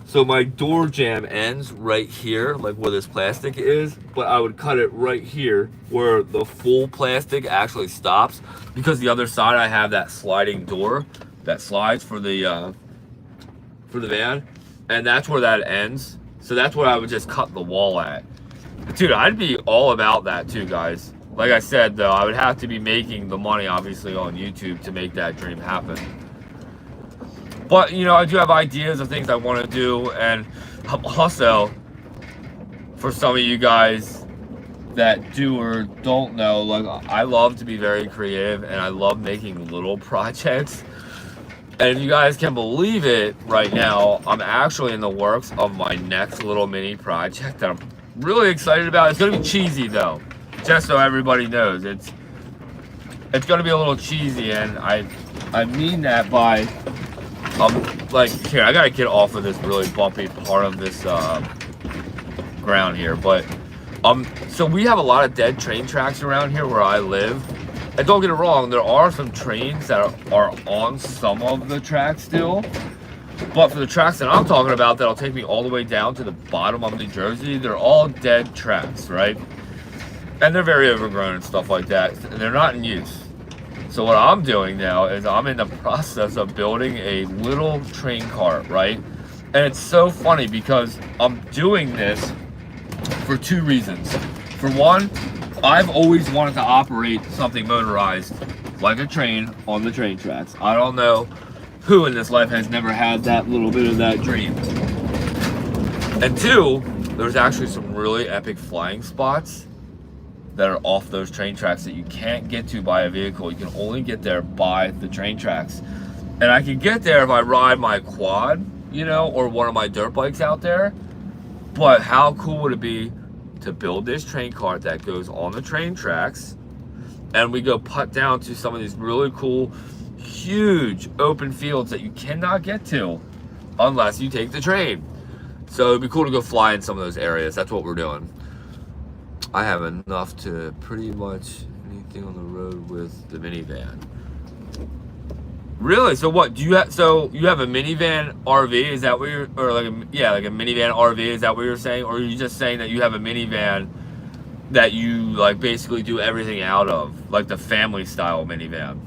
So my door jamb ends right here, like where this plastic is, but I would cut it right here where the full plastic actually stops, because the other side I have that sliding door that slides for the van, and that's where that ends. So that's where I would just cut the wall at. Dude, I'd be all about that too, guys. Like I said, though, I would have to be making the money, obviously, on YouTube to make that dream happen. But, you know, I do have ideas of things I want to do. And also, for some of you guys that do or don't know, like, I love to be very creative and I love making little projects. And if you guys can believe it, right now, I'm actually in the works of my next little mini project that I'm really excited about. It's going to be cheesy, though, just so everybody knows. It's going to be a little cheesy, and I mean that by... like, here, I gotta get off of this really bumpy part of this ground here, but so we have a lot of dead train tracks around here where I live, and don't get it wrong, there are some trains that are on some of the tracks still, but for the tracks that I'm talking about that'll take me all the way down to the bottom of New Jersey, they're all dead tracks, right? And they're very overgrown and stuff like that, and they're not in use. So what I'm doing now is I'm in the process of building a little train cart, right? And it's so funny because I'm doing this for 2 reasons. For one, I've always wanted to operate something motorized like a train on the train tracks. I don't know who in this life has never had that little bit of that dream. And 2, there's actually some really epic flying spots that are off those train tracks that you can't get to by a vehicle. You can only get there by the train tracks. And I can get there if I ride my quad, you know, or one of my dirt bikes out there. But how cool would it be to build this train cart that goes on the train tracks, and we go putt down to some of these really cool, huge open fields that you cannot get to unless you take the train. So it'd be cool to go fly in some of those areas. That's what we're doing. I have enough to pretty much anything on the road with the minivan. Really? So what do you have? So you have a minivan RV? Is that what you're, or like a, like a minivan RV? Is that what you're saying, or are you just saying that you have a minivan that you like basically do everything out of, like the family style minivan?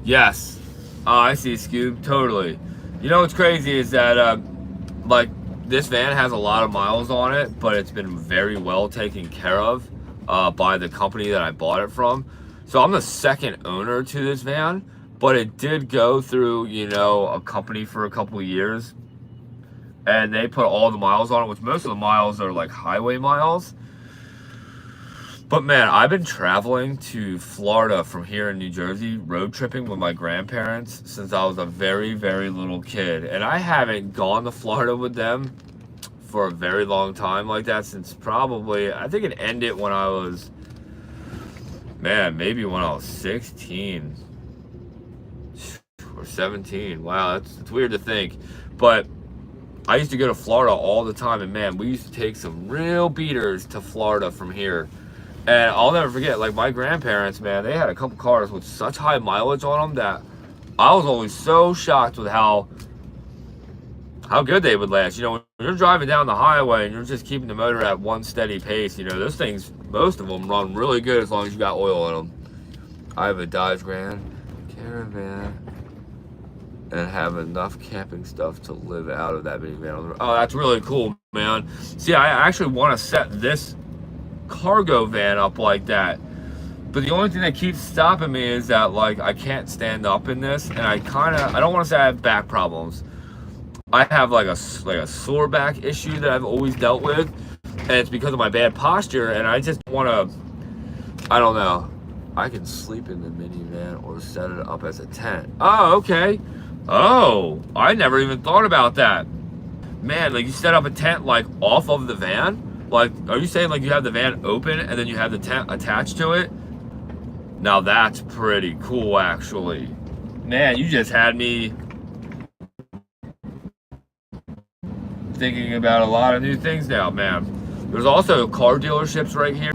Yes. Oh, I see, Scoob. Totally. You know what's crazy is that, like, this van has a lot of miles on it, but it's been very well taken care of by the company that I bought it from. So I'm the second owner to this van, but it did go through, you know, a company for a couple of years. And they put all the miles on it, which most of the miles are like highway miles. But man, I've been traveling to Florida from here in New Jersey, road tripping with my grandparents since I was a very, very little kid. And I haven't gone to Florida with them for a very long time like that since probably, I think it ended when I was, man, maybe when I was 16 or 17. Wow, it's weird to think. But I used to go to Florida all the time, and man, we used to take some real beaters to Florida from here. And I'll never forget, like my grandparents, man, they had a couple cars with such high mileage on them that I was always so shocked with how good they would last. You know, when you're driving down the highway and you're just keeping the motor at one steady pace, you know, those things, most of them run really good as long as you got oil in them. I have a Dodge Grand Caravan and have enough camping stuff to live out of that minivan. Oh, that's really cool, man. See, I actually want to set this cargo van up like that, but the only thing that keeps stopping me is that like I can't stand up in this, and I don't want to say I have back problems. I have like a sore back issue that I've always dealt with, and it's because of my bad posture, and I just want to, I don't know. I can sleep in the minivan or set it up as a tent. Oh, okay. Oh, I never even thought about that. Man, like you set up a tent like off of the van? Like, are you saying like you have the van open and then you have the tent attached to it? Now that's pretty cool, actually. Man, you just had me thinking about a lot of new things now, man. There's also car dealerships right here.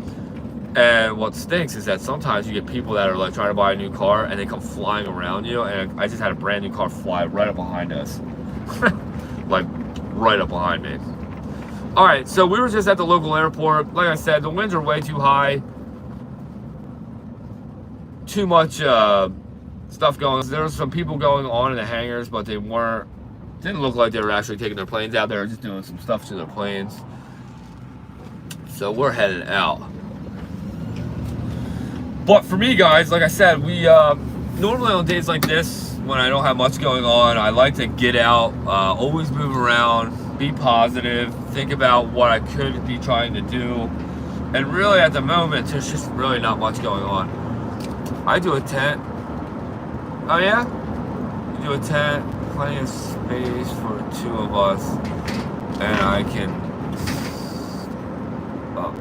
And what stinks is that sometimes you get people that are like trying to buy a new car and they come flying around you. And I just had a brand new car fly right up behind us. Like, right up behind me. All right, so we were just at the local airport. Like I said, the winds are way too high. Too much stuff going. There was some people going on in the hangars, but they didn't look like they were actually taking their planes out. They were just doing some stuff to their planes. So we're headed out. But for me, guys, like I said, we normally on days like this, when I don't have much going on, I like to get out, always move around, be positive, think about what I could be trying to do. And really at the moment, there's just really not much going on. I do a tent. Oh yeah? You do a tent, plenty of space for the two of us. And I can... Oh.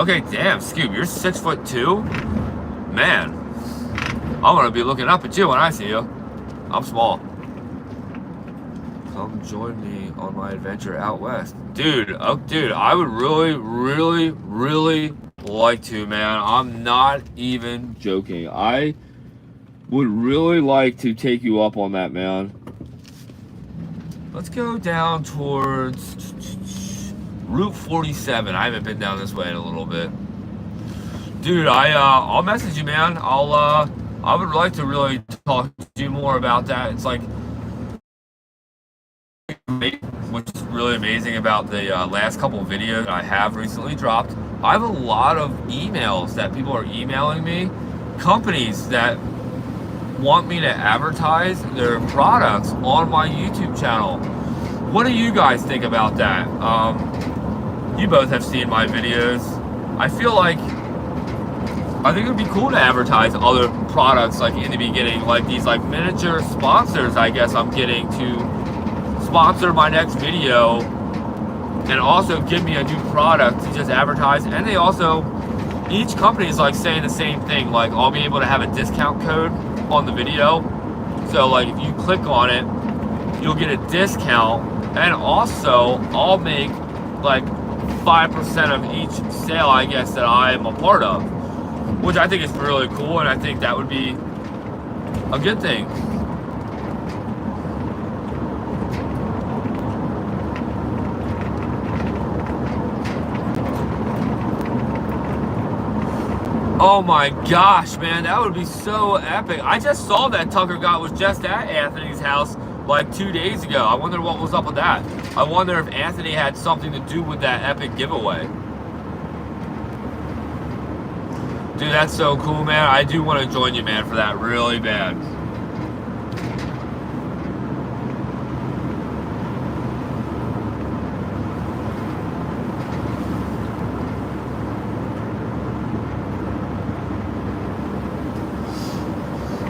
Okay, damn, Scoob, you're 6'2"? Man, I'm gonna be looking up at you when I see you. I'm small. Come join me on my adventure out west. Dude, dude, I would really, really, really like to, man. I'm not even joking. I would really like to take you up on that, man. Let's go down towards Route 47. I haven't been down this way in a little bit. Dude, I'll message you, man. I would like to really talk to you more about that. It's like, which is really amazing about the last couple of videos I have recently dropped. I have a lot of emails that people are emailing me, companies that want me to advertise their products on my YouTube channel. What do you guys think about that? You both have seen my videos. I think it would be cool to advertise other products like in the beginning, like these like miniature sponsors I guess I'm getting to sponsor my next video and also give me a new product to just advertise. And they also, each company is like saying the same thing. Like, I'll be able to have a discount code on the video. So like if you click on it, you'll get a discount. And also I'll make like 5% of each sale, I guess, that I am a part of, which I think is really cool. And I think that would be a good thing. Oh my gosh, man, that would be so epic. I just saw that Tucker Gott was just at Anthony's house like 2 days ago. I wonder what was up with that. I wonder if Anthony had something to do with that epic giveaway. Dude, that's so cool, man. I do want to join you, man, for that really bad.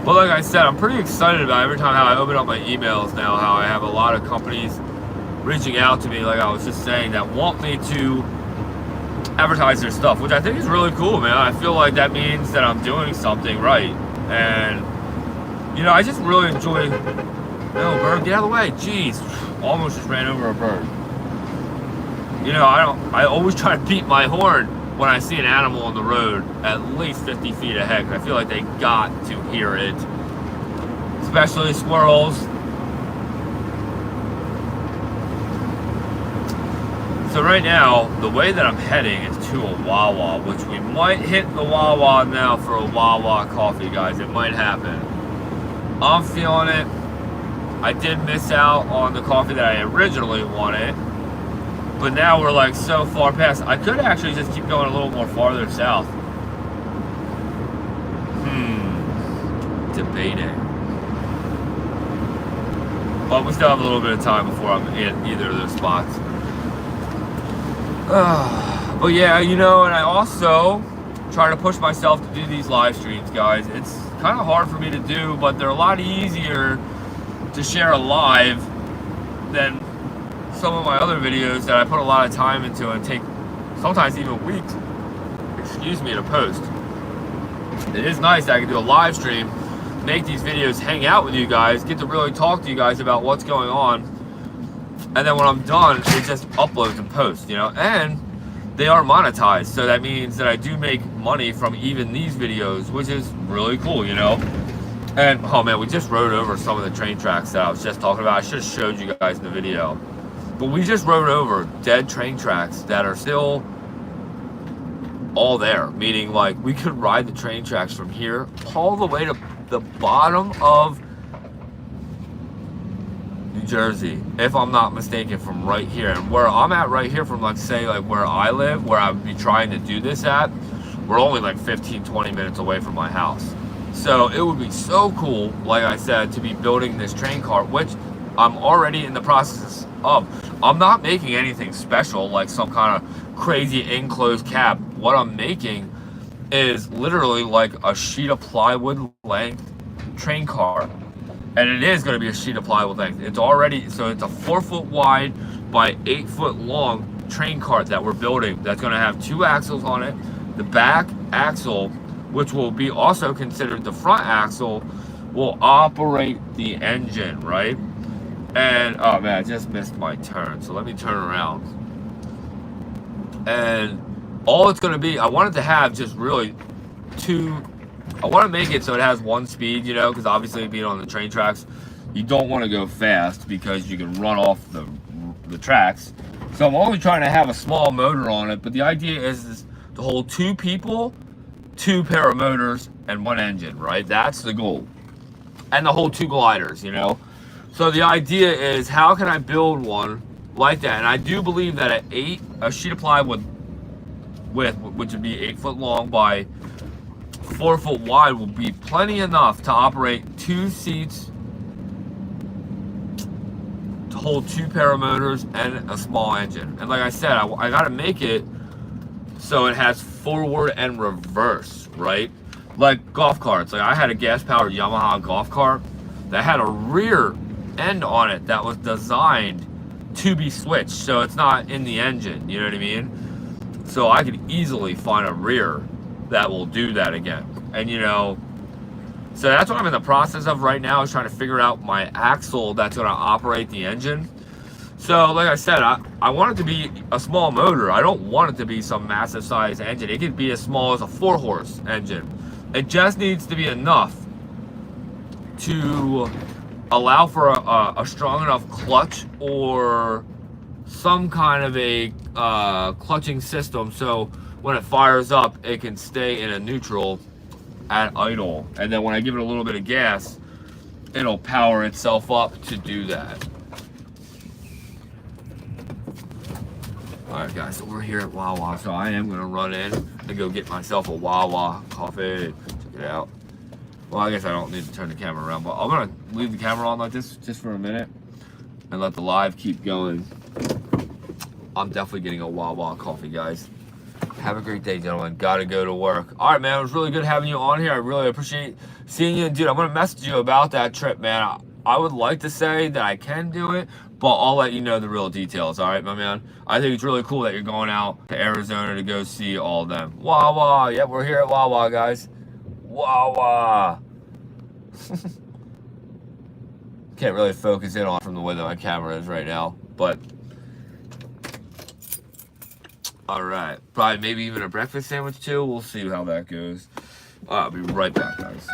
But like I said, I'm pretty excited about every time how I open up my emails now, how I have a lot of companies reaching out to me, like I was just saying, that want me to advertise their stuff, which I think is really cool, man. I feel like that means that I'm doing something right. And, you know, I just really enjoy... No, bird, get out of the way. Jeez, almost just ran over a bird. You know, I always try to beat my horn when I see an animal on the road at least 50 feet ahead. I feel like they got to hear it, especially squirrels. So right now, the way that I'm heading is to a Wawa, which we might hit the Wawa now for a Wawa coffee, guys. It might happen. I'm feeling it. I did miss out on the coffee that I originally wanted, but now we're like so far past. I could actually just keep going a little more farther south. Debating. But we still have a little bit of time before I'm in either of those spots. But yeah, you know, and I also try to push myself to do these live streams, guys. It's kind of hard for me to do, but they're a lot easier to share live than some of my other videos that I put a lot of time into and take sometimes even weeks, to post. It is nice that I can do a live stream, make these videos, hang out with you guys, get to really talk to you guys about what's going on, and then when I'm done, it just uploads and posts, you know. And they are monetized, so that means that I do make money from even these videos, which is really cool, you know. And oh man, we just rode over some of the train tracks that I was just talking about. I should have showed you guys in the video, but we just rode over dead train tracks that are still all there, meaning like we could ride the train tracks from here all the way to the bottom of New Jersey, if I'm not mistaken, from right here. And where I'm at right here, from let's say like where I live, where I would be trying to do this at, we're only like 15-20 minutes away from my house. So it would be so cool, like I said, to be building this train car, which I'm already in the process of. I'm not making anything special like some kind of crazy enclosed cab. What I'm making is literally like a sheet of plywood length train car. And it is going to be a sheet of plywood length. It's already, so it's a 4 foot wide by 8 foot long train cart that we're building. That's going to have 2 axles on it. The back axle, which will be also considered the front axle, will operate the engine, right? And, oh man, I just missed my turn. So let me turn around. And all it's going to be, I wanted to have just really I want to make it so it has 1 speed, you know, because obviously being on the train tracks, you don't want to go fast because you can run off the tracks. So I'm only trying to have a small motor on it, but the idea is to hold 2 people, 2 pair of motors, and 1 engine, right? That's the goal. And the whole 2 gliders, you know. So the idea is, how can I build one like that? And I do believe that a sheet of plywood width, which would be 8 foot long by 4 foot wide, will be plenty enough to operate 2 seats, to hold 2 pair of motors and a small engine. And like I said, I got to make it so it has forward and reverse, right? Like golf carts. Like I had a gas powered Yamaha golf cart that had a rear end on it that was designed to be switched, so it's not in the engine, you know what I mean? So I could easily find a rear that will do that again. And you know, so that's what I'm in the process of right now, is trying to figure out my axle that's going to operate the engine. So like I said, I want it to be a small motor. I don't want it to be some massive size engine. It could be as small as a 4-horse engine. It just needs to be enough to allow for a strong enough clutch or some kind of a clutching system, so when it fires up, it can stay in a neutral at idle. And then when I give it a little bit of gas, it'll power itself up to do that. Alright guys, so we're here at Wawa, so I am going to run in and go get myself a Wawa coffee. Check it out. Well, I guess I don't need to turn the camera around, but I'm going to leave the camera on like this just for a minute and let the live keep going. I'm definitely getting a Wawa coffee, guys. Have a great day, gentlemen. Gotta go to work. Alright, man, it was really good having you on here. I really appreciate seeing you. Dude, I'm going to message you about that trip, man. I would like to say that I can do it, but I'll let you know the real details, alright, my man? I think it's really cool that you're going out to Arizona to go see all of them. Wawa! Yep, we're here at Wawa, guys. Wawa! Can't really focus in on from the way that my camera is right now, but alright. Probably maybe even a breakfast sandwich too. We'll see how that goes. I'll be right back, guys.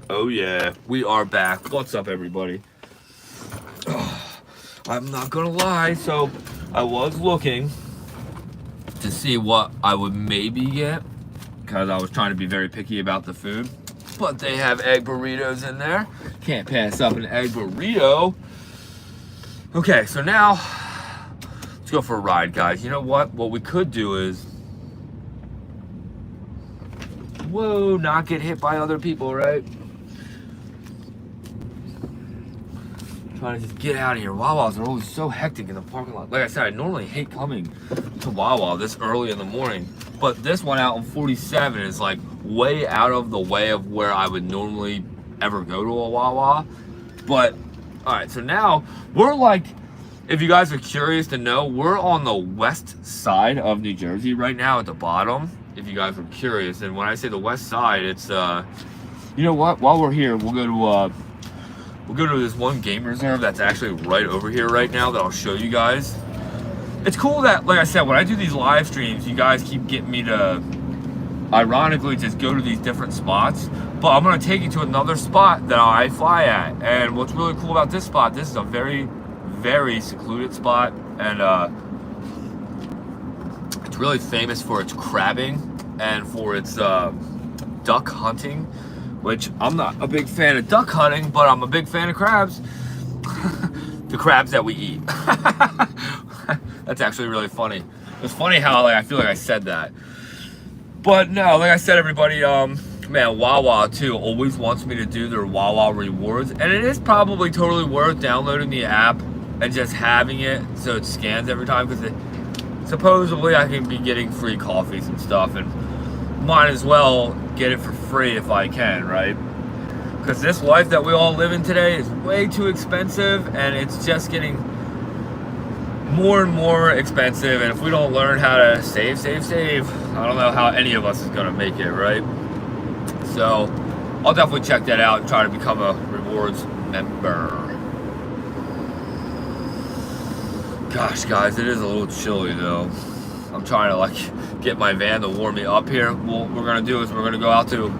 Oh yeah, we are back. What's up, everybody? I'm not gonna lie, so I was looking to see what I would maybe get because I was trying to be very picky about the food, but they have egg burritos in there. Can't pass up an egg burrito. Okay, so now let's go for a ride, guys. You know what we could do is, whoa, not get hit by other people, right? Trying to just get out of here. Wawas are always so hectic in the parking lot. Like I said, I normally hate coming to Wawa this early in the morning, but this one out on 47 is like way out of the way of where I would normally ever go to a Wawa. But all right, so now we're like, if you guys are curious to know, we're on the west side of New Jersey right now at the bottom, if you guys are curious. And when I say the west side, it's you know what, while we're here, we'll go to this one game reserve that's actually right over here right now that I'll show you guys. It's cool that, like I said, when I do these live streams, you guys keep getting me to, ironically, just go to these different spots. But I'm going to take you to another spot that I fly at. And what's really cool about this spot, this is a very, very secluded spot. And it's really famous for its crabbing and for its duck hunting, which I'm not a big fan of duck hunting, but I'm a big fan of crabs. The crabs that we eat. That's actually really funny. It's funny how I feel like I said that. But no, like I said, everybody, man, Wawa too always wants me to do their Wawa rewards. And it is probably totally worth downloading the app and just having it so it scans every time, because supposedly I can be getting free coffees and stuff, and might as well get it for free if I can, right? Because this life that we all live in today is way too expensive, and it's just getting more and more expensive. And if we don't learn how to save, I don't know how any of us is gonna make it, right? So I'll definitely check that out and try to become a rewards member. Gosh, guys, it is a little chilly though. I'm trying to like get my van to warm me up here. What we're gonna do is we're gonna go out to,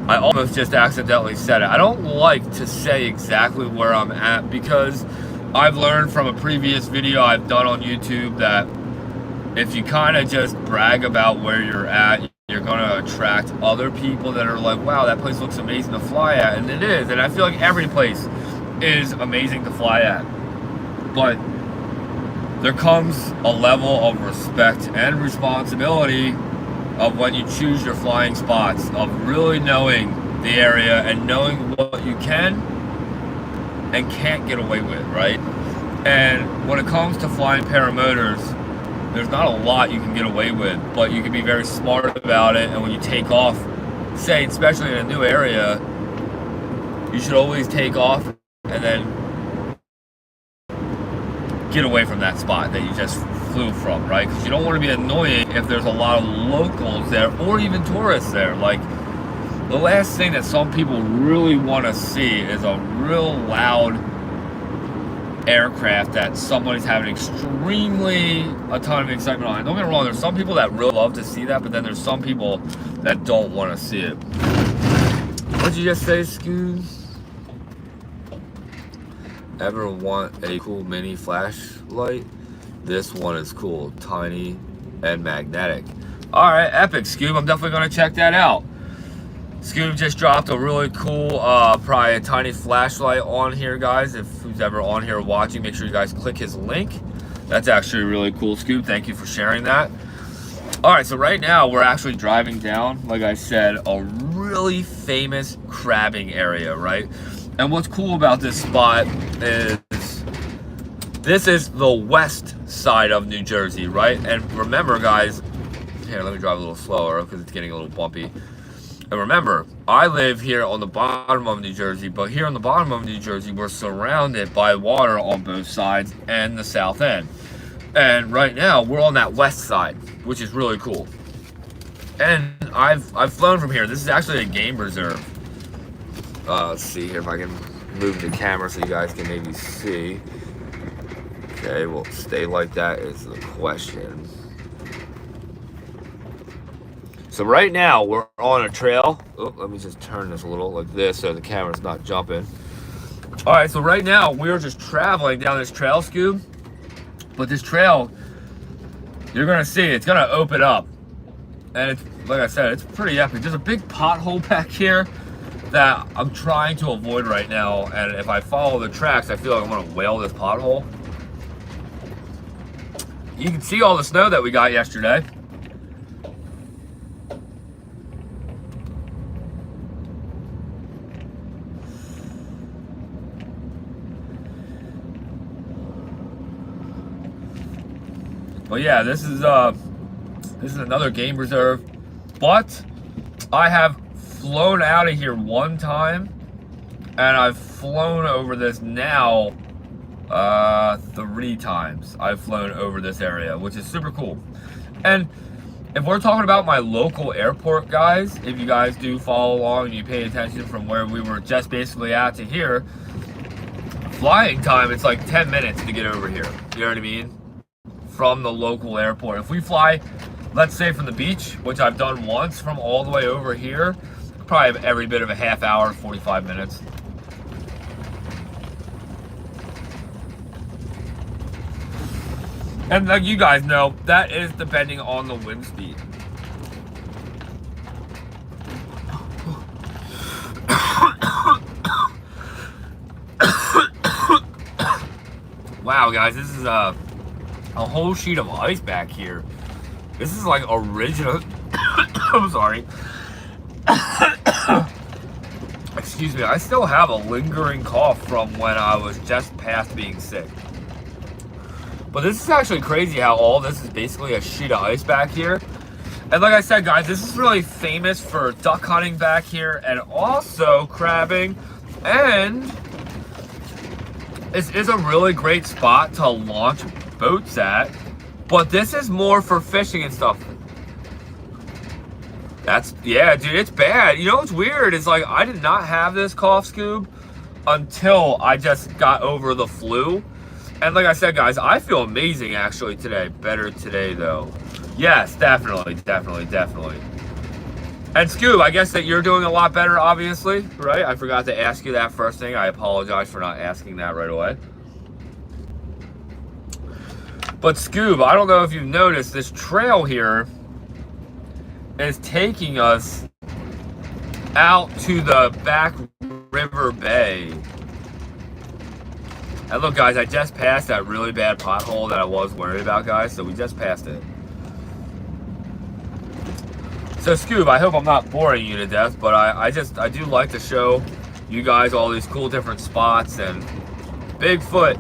I almost just accidentally said it, I don't like to say exactly where I'm at, because I've learned from a previous video I've done on YouTube that if you kind of just brag about where you're at, you're gonna attract other people that are like, wow, that place looks amazing to fly at. And it is, and I feel like every place is amazing to fly at. But there comes a level of respect and responsibility of when you choose your flying spots, of really knowing the area and knowing what you can and can't get away with, right? And when it comes to flying paramotors, there's not a lot you can get away with, but you can be very smart about it. And when you take off, say, especially in a new area, you should always take off and then get away from that spot that you just flew from, right? Because you don't want to be annoying if there's a lot of locals there or even tourists there. Like, the last thing that some people really want to see is a real loud aircraft that somebody's having a ton of excitement on. And don't get me wrong, there's some people that really love to see that, but then there's some people that don't want to see it. What'd you just say, Scoob? Ever want a cool mini flashlight? This one is cool, tiny and magnetic. All right, epic, Scoob. I'm definitely gonna check that out. Scoob just dropped a really cool, probably a tiny flashlight on here, guys. If who's ever on here watching, make sure you guys click his link. That's actually really cool, Scoob. Thank you for sharing that. All right, so right now we're actually driving down, like I said, a really famous crabbing area, right? And what's cool about this spot is this is the west side of New Jersey, right? And remember, guys, here, let me drive a little slower because it's getting a little bumpy. And remember, I live here on the bottom of New Jersey, but here on the bottom of New Jersey, we're surrounded by water on both sides and the south end. And right now, we're on that west side, which is really cool. And I've flown from here. This is actually a game reserve. Let's see here if I can move the camera so you guys can maybe see. Okay, well, stay like that is the question. So right now we're on a trail. Oh, let me just turn this a little like this so the camera's not jumping. All right, so right now we're just traveling down this trail, Scoob. But this trail, you're gonna see, it's gonna open up. And it's, like I said, it's pretty epic. There's a big pothole back here that I'm trying to avoid right now. And if I follow the tracks, I feel like I'm gonna whale this pothole. You can see all the snow that we got yesterday. But yeah, this is another game reserve. But I have flown out of here one time, and I've flown over this now 3 times. I've flown over this area, which is super cool. And if we're talking about my local airport, guys, if you guys do follow along and you pay attention from where we were just basically at to here, flying time, it's like 10 minutes to get over here. You know what I mean? From the local airport. If we fly, let's say from the beach, which I've done once, from all the way over here, probably have every bit of a half hour, 45 minutes. And like you guys know, that is depending on the wind speed. Wow, guys, this is a whole sheet of ice back here. This is like original. I'm sorry. Excuse me. I still have a lingering cough from when I was just past being sick. But this is actually crazy how all this is basically a sheet of ice back here. And like I said, guys, this is really famous for duck hunting back here and also crabbing. And this is a really great spot to launch boats at, but this is more for fishing and stuff. Yeah, dude, it's bad. You know what's weird is, like, I did not have this cough, Scoob, until I just got over the flu. And like I said, guys, I feel amazing actually today. Better today though. Yes, definitely. And Scoob, I guess that you're doing a lot better, obviously, right? I forgot to ask you that first thing. I apologize for not asking that right away. But Scoob, I don't know if you've noticed, this trail here is taking us out to the back river bay. And look, guys, I just passed that really bad pothole that I was worried about, guys. So we just passed it. So Scoob, I hope I'm not boring you to death, but I do like to show you guys all these cool different spots and Bigfoot.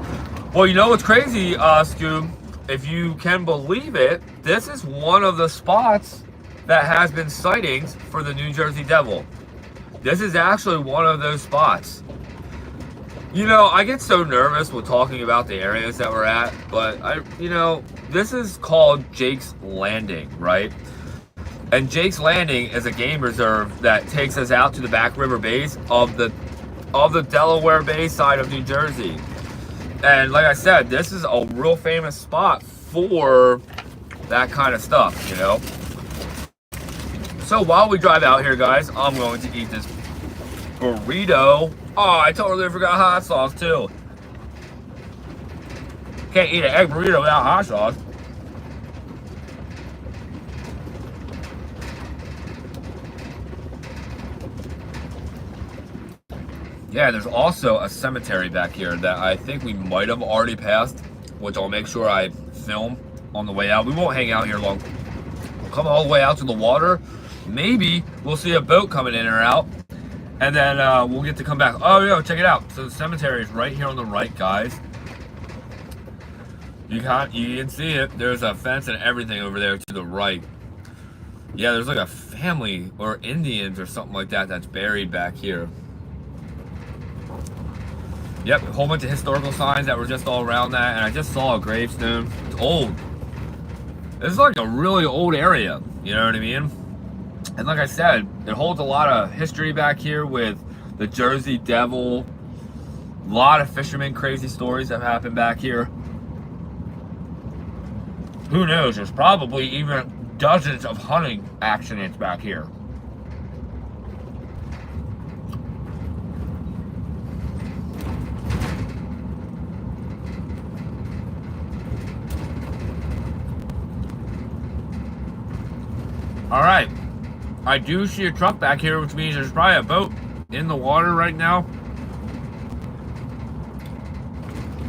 Well, you know what's crazy, Scoob? If you can believe it, this is one of the spots that has been sightings for the New Jersey Devil. This is actually one of those spots. You know, I get so nervous with talking about the areas that we're at, but this is called Jake's Landing, right? And Jake's Landing is a game reserve that takes us out to the back river bays of the Delaware Bay side of New Jersey. And like I said, this is a real famous spot for that kind of stuff, you know? So while we drive out here, guys, I'm going to eat this burrito. Oh, I totally forgot hot sauce, too. Can't eat an egg burrito without hot sauce. Yeah, there's also a cemetery back here that I think we might have already passed, which I'll make sure I film on the way out. We won't hang out here long. We'll come all the way out to the water. Maybe we'll see a boat coming in or out, and then we'll get to come back. Oh, yo, check it out. So the cemetery is right here on the right, guys. You can see it. There's a fence and everything over there to the right. Yeah, there's like a family or Indians or something like that that's buried back here. Yep, a whole bunch of historical signs that were just all around that, and I just saw a gravestone. It's old. This is like a really old area, you know what I mean? And like I said, it holds a lot of history back here with the Jersey Devil. A lot of fishermen crazy stories have happened back here. Who knows, there's probably even dozens of hunting accidents back here. All right, I do see a truck back here, which means there's probably a boat in the water right now.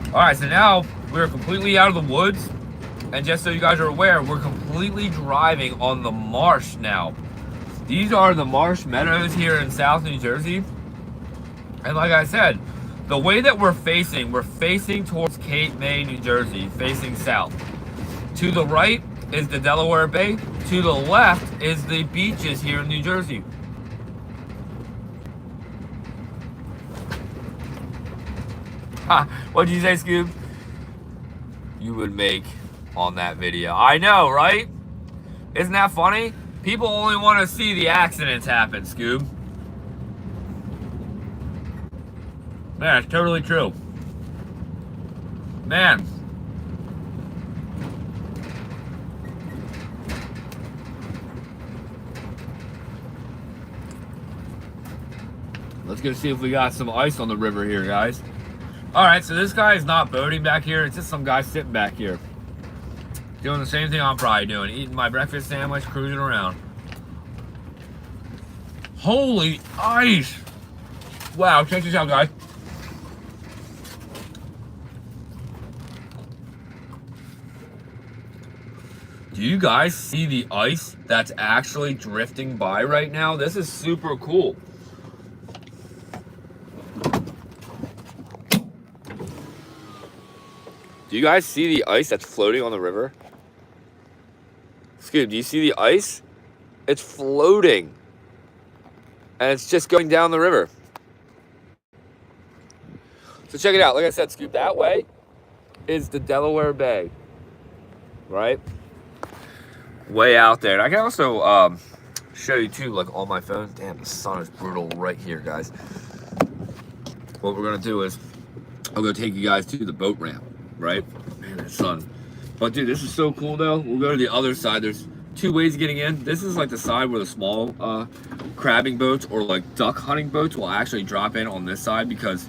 All right, so now we're completely out of the woods. And just so you guys are aware, we're completely driving on the marsh now. These are the marsh meadows here in South New Jersey. And like I said, the way that we're facing towards Cape May, New Jersey, facing south. To the right is the Delaware Bay. To the left is the beaches here in New Jersey. Ha, what'd you say, Scoob? You would make on that video. I know, right? Isn't that funny? People only want to see the accidents happen, Scoob. Man, it's totally true. Man. Let's go see if we got some ice on the river here, guys. All right, so this guy is not boating back here. It's just some guy sitting back here. Doing the same thing I'm probably doing. Eating my breakfast sandwich, cruising around. Holy ice! Wow, check this out, guys. Do you guys see the ice that's actually drifting by right now? This is super cool. Do you guys see the ice that's floating on the river? Scoob, do you see the ice? It's floating. And it's just going down the river. So check it out. Like I said, Scoob, that way is the Delaware Bay. Right? Way out there. And I can also show you too, like on my phone. Damn, the sun is brutal right here, guys. What we're going to do is, I'm going to take you guys to the boat ramp. Right? Man, the sun. But dude, this is so cool though. We'll go to the other side. There's two ways of getting in. This is like the side where the small crabbing boats or like duck hunting boats will actually drop in on this side, because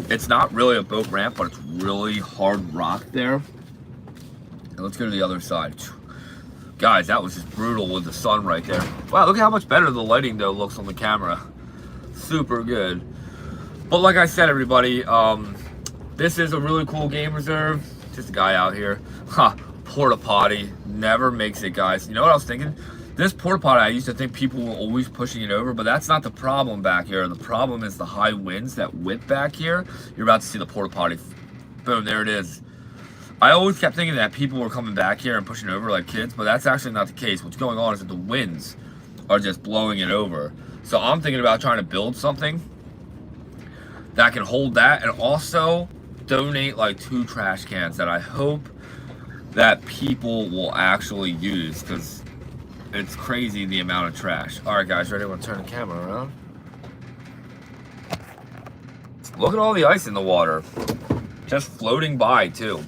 it's not really a boat ramp, but it's really hard rock there. And let's go to the other side. Guys, that was just brutal with the sun right there. Wow, look at how much better the lighting though looks on the camera. Super good. But like I said, everybody, this is a really cool game reserve. Just a guy out here. Ha, porta potty. Never makes it, guys. You know what I was thinking? This porta potty, I used to think people were always pushing it over, but that's not the problem back here. The problem is the high winds that whip back here. You're about to see the porta potty. Boom, there it is. I always kept thinking that people were coming back here and pushing it over like kids, but that's actually not the case. What's going on is that the winds are just blowing it over. So I'm thinking about trying to build something that can hold that, and also donate like 2 trash cans that I hope that people will actually use, because it's crazy the amount of trash. All right, guys, ready? I'm gonna turn the camera around. Look at all the ice in the water, just floating by too.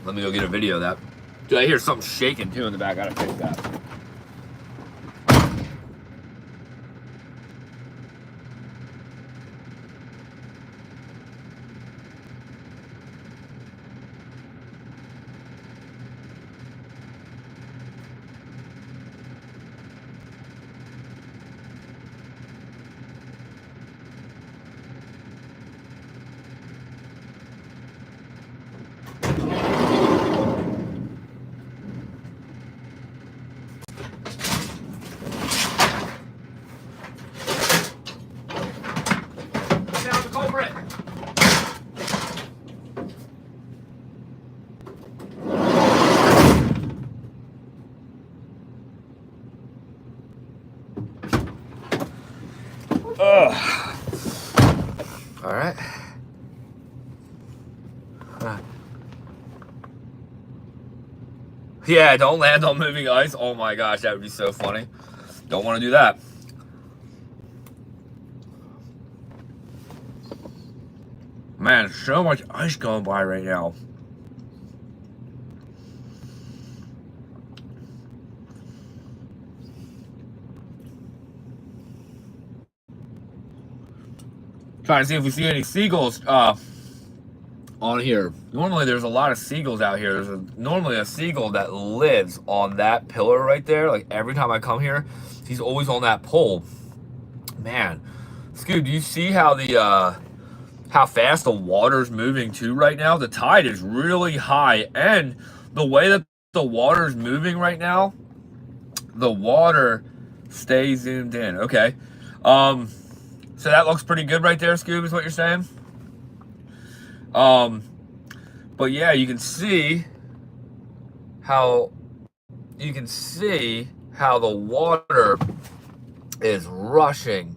Let me go get a video of that. Dude, I hear something shaking too in the back. I gotta fix that. All right. Yeah, don't land on moving ice. Oh my gosh, that would be so funny. Don't want to do that. Man, so much ice going by right now. Trying to see if we see any seagulls on here. Normally there's a lot of seagulls out here. There's normally a seagull that lives on that pillar right there. Like every time I come here, he's always on that pole. Man, Scoob, do you see how the how fast the water's moving too right now? The tide is really high, and the way that the water's moving right now, the water stays zoomed in. Okay. So that looks pretty good right there, Scoob, is what you're saying? But yeah, you can see how the water is rushing.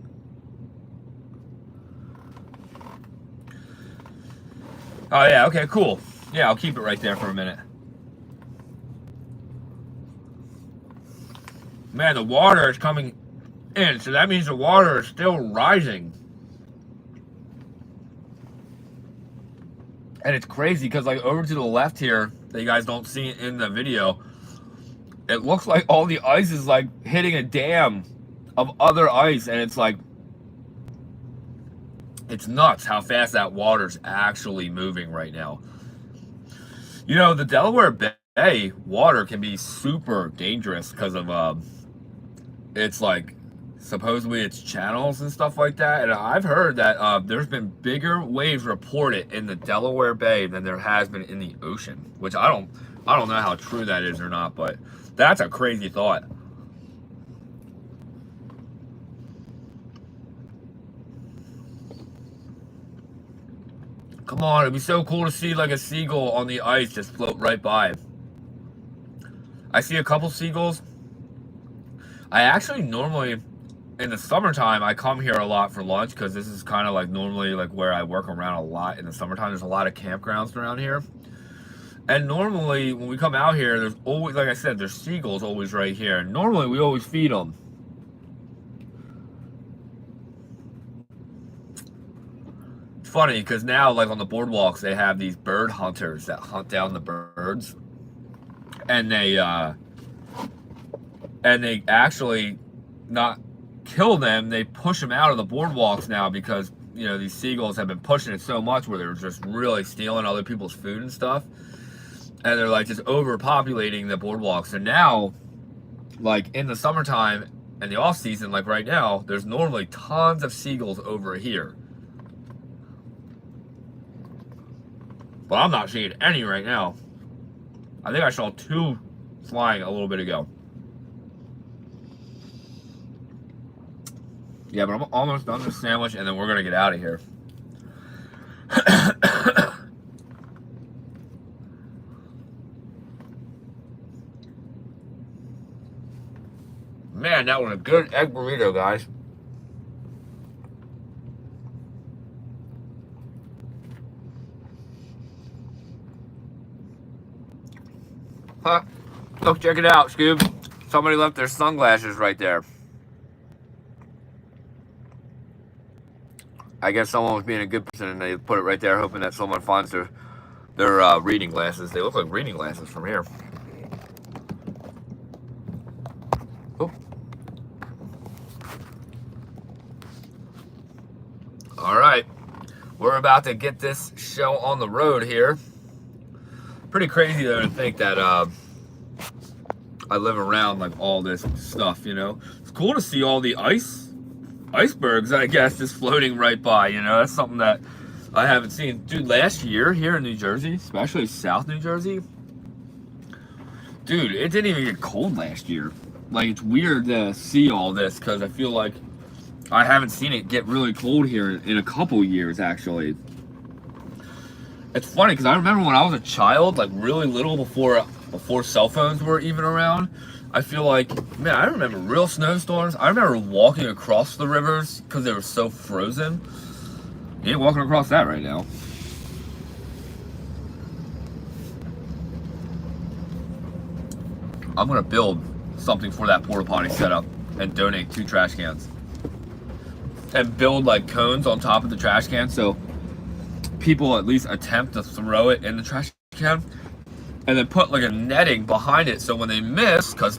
Oh yeah, okay, cool. Yeah, I'll keep it right there for a minute. Man, the water is coming in, so that means the water is still rising. And it's crazy because like over to the left here, that you guys don't see in the video, it looks like all the ice is like hitting a dam of other ice, and it's like, it's nuts how fast that water's actually moving right now. You know, the Delaware Bay water can be super dangerous because of it's like, supposedly it's channels and stuff like that, and I've heard that there's been bigger waves reported in the Delaware Bay than there has been in the ocean, which I don't know how true that is or not, but that's a crazy thought. Come on, it'd be so cool to see like a seagull on the ice just float right by. I see a couple seagulls. I actually normally, in the summertime, I come here a lot for lunch because this is kind of like normally like where I work around a lot in the summertime. There's a lot of campgrounds around here. And normally when we come out here, there's always, like I said, there's seagulls always right here. And normally we always feed them. It's funny because now like on the boardwalks, they have these bird hunters that hunt down the birds. And they actually not kill them, they push them out of the boardwalks now because, you know, these seagulls have been pushing it so much where they're just really stealing other people's food and stuff, and they're like just overpopulating the boardwalks. And now, like in the summertime and the off season, like right now, there's normally tons of seagulls over here, but I'm not seeing any right now. I think I saw 2 flying a little bit ago. Yeah, but I'm almost done this sandwich, and then we're gonna get out of here. Man, that was a good egg burrito, guys. Huh? Look, check it out, Scoob. Somebody left their sunglasses right there. I guess someone was being a good person and they put it right there hoping that someone finds their reading glasses. They look like reading glasses from here. Oh. All right. We're about to get this show on the road here. Pretty crazy though to think that I live around like all this stuff, you know. It's cool to see all the icebergs, I guess, just floating right by, you know. That's something that I haven't seen. Dude, last year here in New Jersey, especially South New Jersey, dude, it didn't even get cold last year. Like, it's weird to see all this because I feel like I haven't seen it get really cold here in a couple years, actually. It's funny because I remember when I was a child, like really little, before cell phones were even around, I feel like, man, I remember real snowstorms. I remember walking across the rivers because they were so frozen. You ain't walking across that right now. I'm gonna build something for that porta potty setup. and donate 2 trash cans. And build like cones on top of the trash can so people at least attempt to throw it in the trash can. And then put like a netting behind it so when they miss, because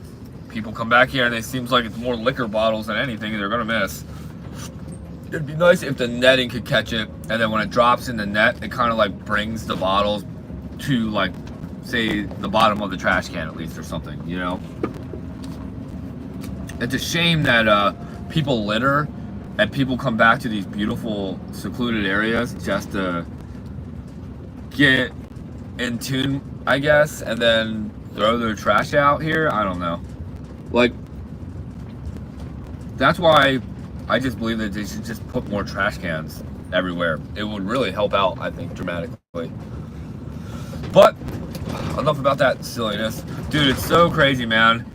people come back here and it seems like it's more liquor bottles than anything they're gonna miss. It'd be nice if the netting could catch it, and then when it drops in the net, it kind of like brings the bottles to like, say, the bottom of the trash can at least or something, you know? It's a shame that people litter and people come back to these beautiful secluded areas just to get in tune, I guess, and then throw their trash out here. I don't know. Like, that's why I just believe that they should just put more trash cans everywhere. It would really help out, I think, dramatically. But enough about that silliness. Dude, it's so crazy, man.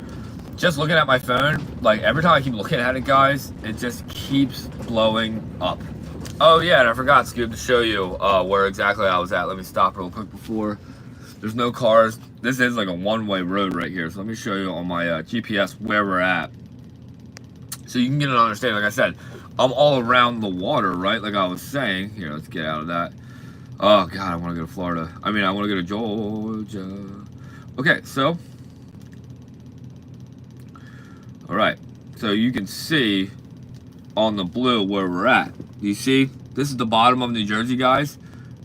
Just looking at my phone, like every time I keep looking at it, guys, it just keeps blowing up. Oh yeah, and I forgot, Scoob, to show you where exactly I was at. Let me stop real quick before. There's no cars. This is like a one-way road right here. So let me show you on my GPS where we're at. So you can get an understanding. Like I said, I'm all around the water, right? Like I was saying. Here, let's get out of that. Oh, God, I want to go to Florida. I mean, I want to go to Georgia. Okay, so. All right. So you can see on the blue where we're at. You see? This is the bottom of New Jersey, guys.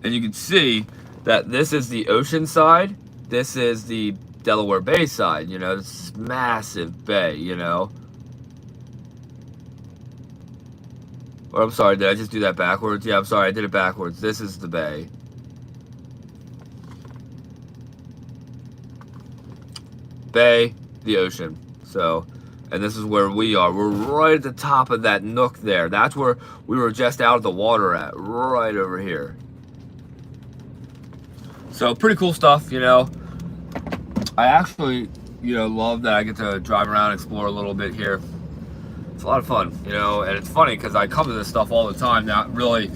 And you can see that this is the ocean side. This is the Delaware Bay side. You know, this massive bay, you know. Or I'm sorry, did I just do that backwards? Yeah, I'm sorry, I did it backwards. This is the bay. Bay, the ocean. So, and this is where we are. We're right at the top of that nook there. That's where we were just out of the water at, right over here. So, pretty cool stuff, you know. I actually, you know, love that I get to drive around and explore a little bit here. It's a lot of fun, you know, and it's funny because I come to this stuff all the time, not really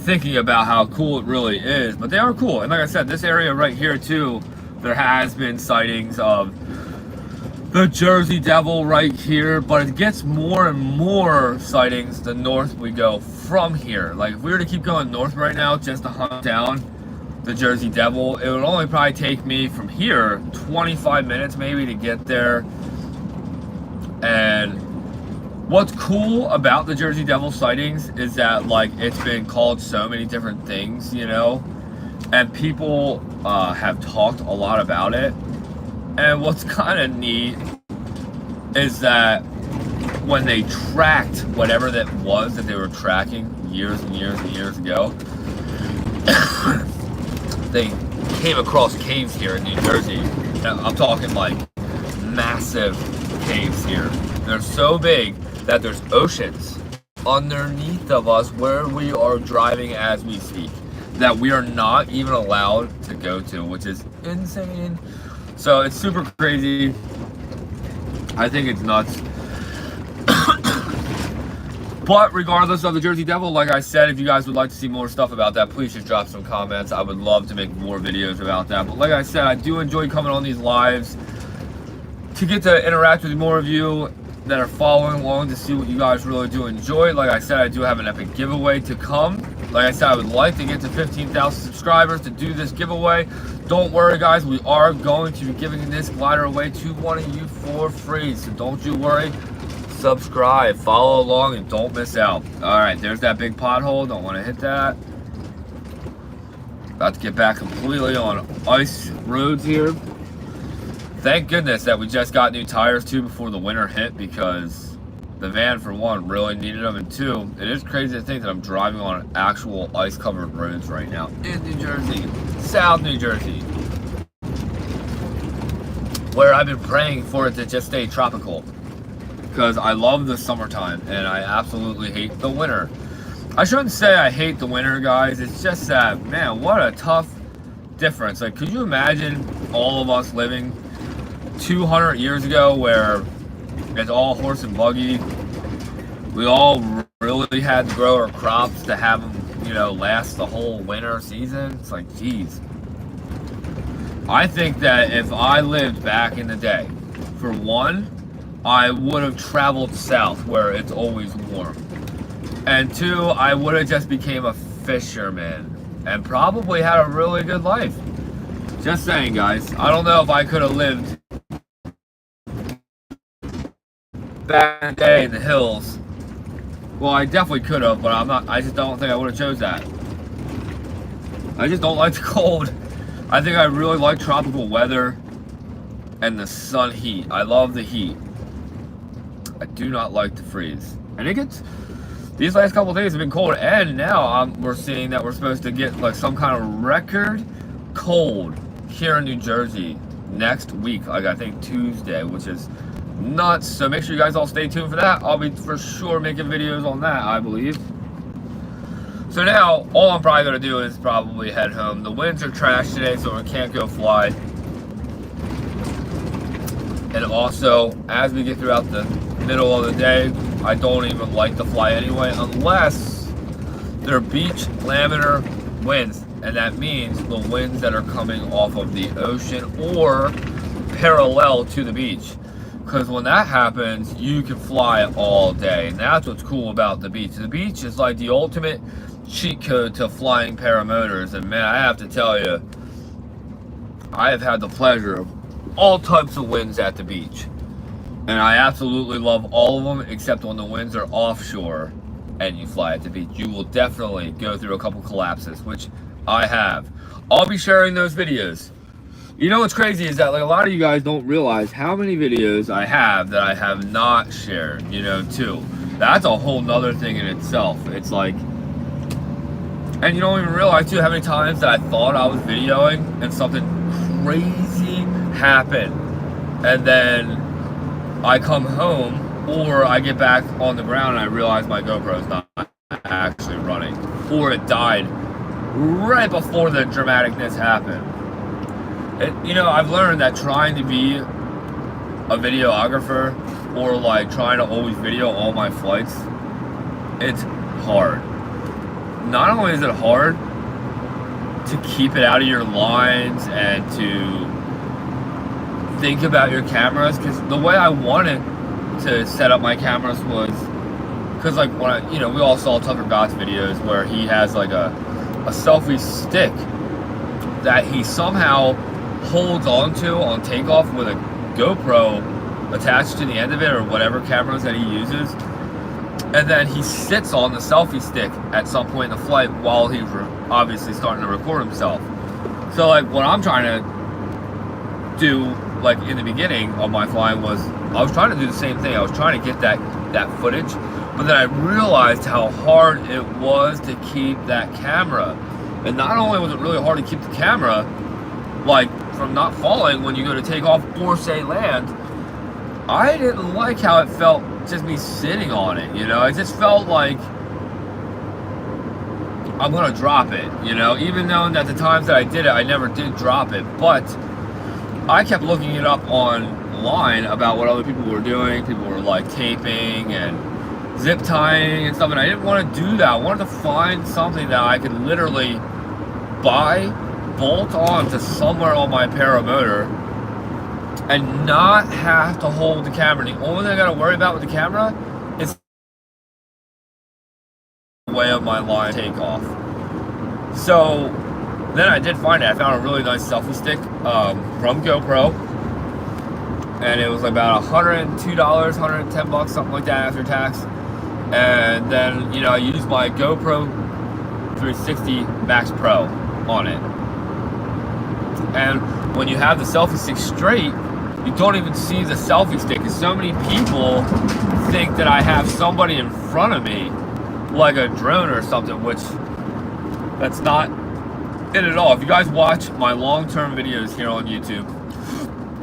thinking about how cool it really is, but they are cool. And like I said, this area right here too, there has been sightings of the Jersey Devil right here, but it gets more and more sightings the north we go from here. Like if we were to keep going north right now just to hunt down the Jersey Devil, it would only probably take me from here 25 minutes maybe to get there. And what's cool about the Jersey Devil sightings is that, like, it's been called so many different things, you know, and people have talked a lot about it. And what's kind of neat is that when they tracked whatever that was that they were tracking years and years and years ago, they came across caves here in New Jersey. I'm talking like massive caves here. They're so big that there's oceans underneath of us where we are driving as we speak that we are not even allowed to go to, which is insane. So it's super crazy. I think it's nuts. But regardless of the Jersey Devil, like I said, if you guys would like to see more stuff about that, please just drop some comments. I would love to make more videos about that. But like I said, I do enjoy coming on these lives to get to interact with more of you that are following along to see what you guys really do enjoy. Like I said, I do have an epic giveaway to come. Like I said, I would like to get to 15,000 subscribers to do this giveaway. Don't worry, guys. We are going to be giving this glider away to one of you for free. So don't you worry. Subscribe, follow along, and don't miss out. All right, there's that big pothole. Don't want to hit that. About to get back completely on ice roads here. Thank goodness that we just got new tires too before the winter hit, because the van, for one, really needed them, and two, it is crazy to think that I'm driving on actual ice-covered roads right now in New Jersey, South New Jersey, where I've been praying for it to just stay tropical, because I love the summertime and I absolutely hate the winter. I shouldn't say I hate the winter, guys. It's just that, man, what a tough difference. Like, could you imagine all of us living 200 years ago where it's all horse and buggy? We all really had to grow our crops to have them, you know, last the whole winter season. It's like, geez. I think that if I lived back in the day, for one, I would have traveled south where it's always warm. And 2, I would have just became a fisherman and probably had a really good life. Just saying, guys. I don't know if I could have lived back in the day in the hills. Well, I definitely could have, but I just don't think I would have chose that. I just don't like the cold. I think I really like tropical weather and the sun heat. I love the heat. I do not like the freeze. And it gets, these last couple of days have been cold, and now we're seeing that we're supposed to get like some kind of record cold here in New Jersey next week, like I think Tuesday, which is nuts. So make sure you guys all stay tuned for that. I'll be for sure making videos on that, I believe. So now all I'm probably going to do is probably head home. The winds are trash today, so we can't go fly. And also, as we get throughout the middle of the day, I don't even like to fly anyway, unless they're beach laminar winds, and that means the winds that are coming off of the ocean or parallel to the beach. Because when that happens, you can fly all day, and that's what's cool about the beach. The beach is like the ultimate cheat code to flying paramotors, and man, I have to tell you, I have had the pleasure of all types of winds at the beach. And I absolutely love all of them, except when the winds are offshore and you fly at the beach. You will definitely go through a couple collapses, which I have. I'll be sharing those videos. You know what's crazy is that like a lot of you guys don't realize how many videos I have that I have not shared, you know, too. That's a whole nother thing in itself. It's like, and you don't even realize too how many times that I thought I was videoing and something crazy happened. And then I come home, or I get back on the ground and I realize my GoPro's not actually running, or it died right before the dramaticness happened. You know, I've learned that trying to be a videographer, or like trying to always video all my flights, it's hard. Not only is it hard to keep it out of your lines and to think about your cameras, because the way I wanted to set up my cameras was, because like when I, you know, we all saw Tucker Gott's videos where he has like a selfie stick that he somehow holds onto on takeoff with a GoPro attached to the end of it, or whatever cameras that he uses, and then he sits on the selfie stick at some point in the flight while he's obviously starting to record himself. So like what I'm trying to do, like in the beginning of my flying, was I was trying to do the same thing. I was trying to get that footage, but then I realized how hard it was to keep that camera. And not only was it really hard to keep the camera, like from not falling when you go to take off or say land, I didn't like how it felt just me sitting on it, you know? It just felt like I'm gonna drop it, you know? Even though at the times that I did it, I never did drop it, but I kept looking it up online about what other people were doing. People were like taping and zip tying and stuff, and I didn't want to do that. I wanted to find something that I could literally buy, bolt on to somewhere on my paramotor, and not have to hold the camera. The only thing I gotta worry about with the camera is the way of my line takeoff. So then I did find it. I found a really nice selfie stick from GoPro, and it was about $102, $110, something like that after tax. And then, you know, I used my GoPro 360 Max Pro on it. And when you have the selfie stick straight, you don't even see the selfie stick, because so many people think that I have somebody in front of me, like a drone or something, which that's not it at all. If you guys watch my long-term videos here on YouTube,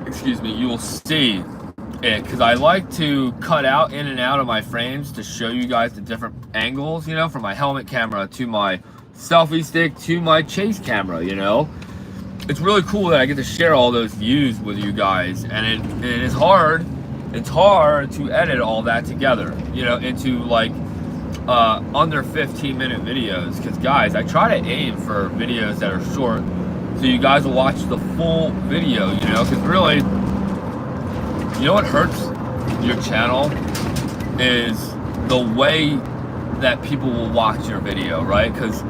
excuse me, you will see it, because I like to cut out in and out of my frames to show you guys the different angles, you know, from my helmet camera to my selfie stick to my chase camera, you know. It's really cool that I get to share all those views with you guys, and it is hard. It's hard to edit all that together, you know, into like under 15-minute videos, because guys, I try to aim for videos that are short so you guys will watch the full video, you know, because really, you know what hurts your channel is the way that people will watch your video, right? Because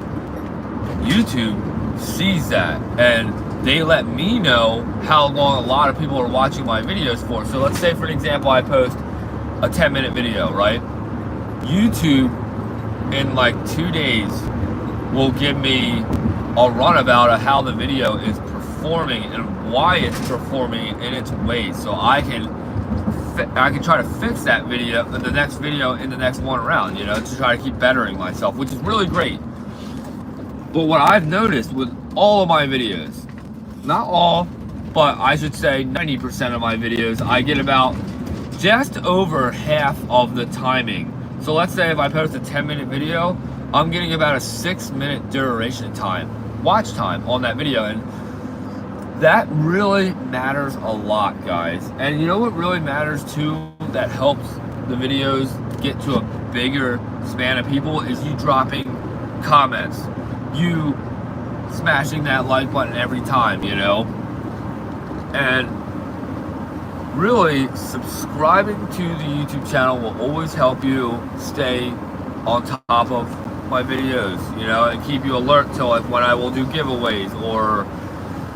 YouTube sees that and they let me know how long a lot of people are watching my videos for. So let's say, for example, I post a 10-minute video, right? YouTube in like 2 days will give me a runabout of how the video is performing and why it's performing in its ways, so I can try to fix that video in the next one around, you know, to try to keep bettering myself, which is really great. But what I've noticed with all of my videos, not all, but I should say 90% of my videos, I get about just over half of the timing. So let's say if I post a 10-minute video, I'm getting about a 6-minute duration time, watch time on that video, and that really matters a lot, guys. And you know what really matters too, that helps the videos get to a bigger span of people, is you dropping comments, you smashing that like button every time, you know, and really subscribing to the YouTube channel will always help you stay on top of my videos, you know, and keep you alert to like when I will do giveaways or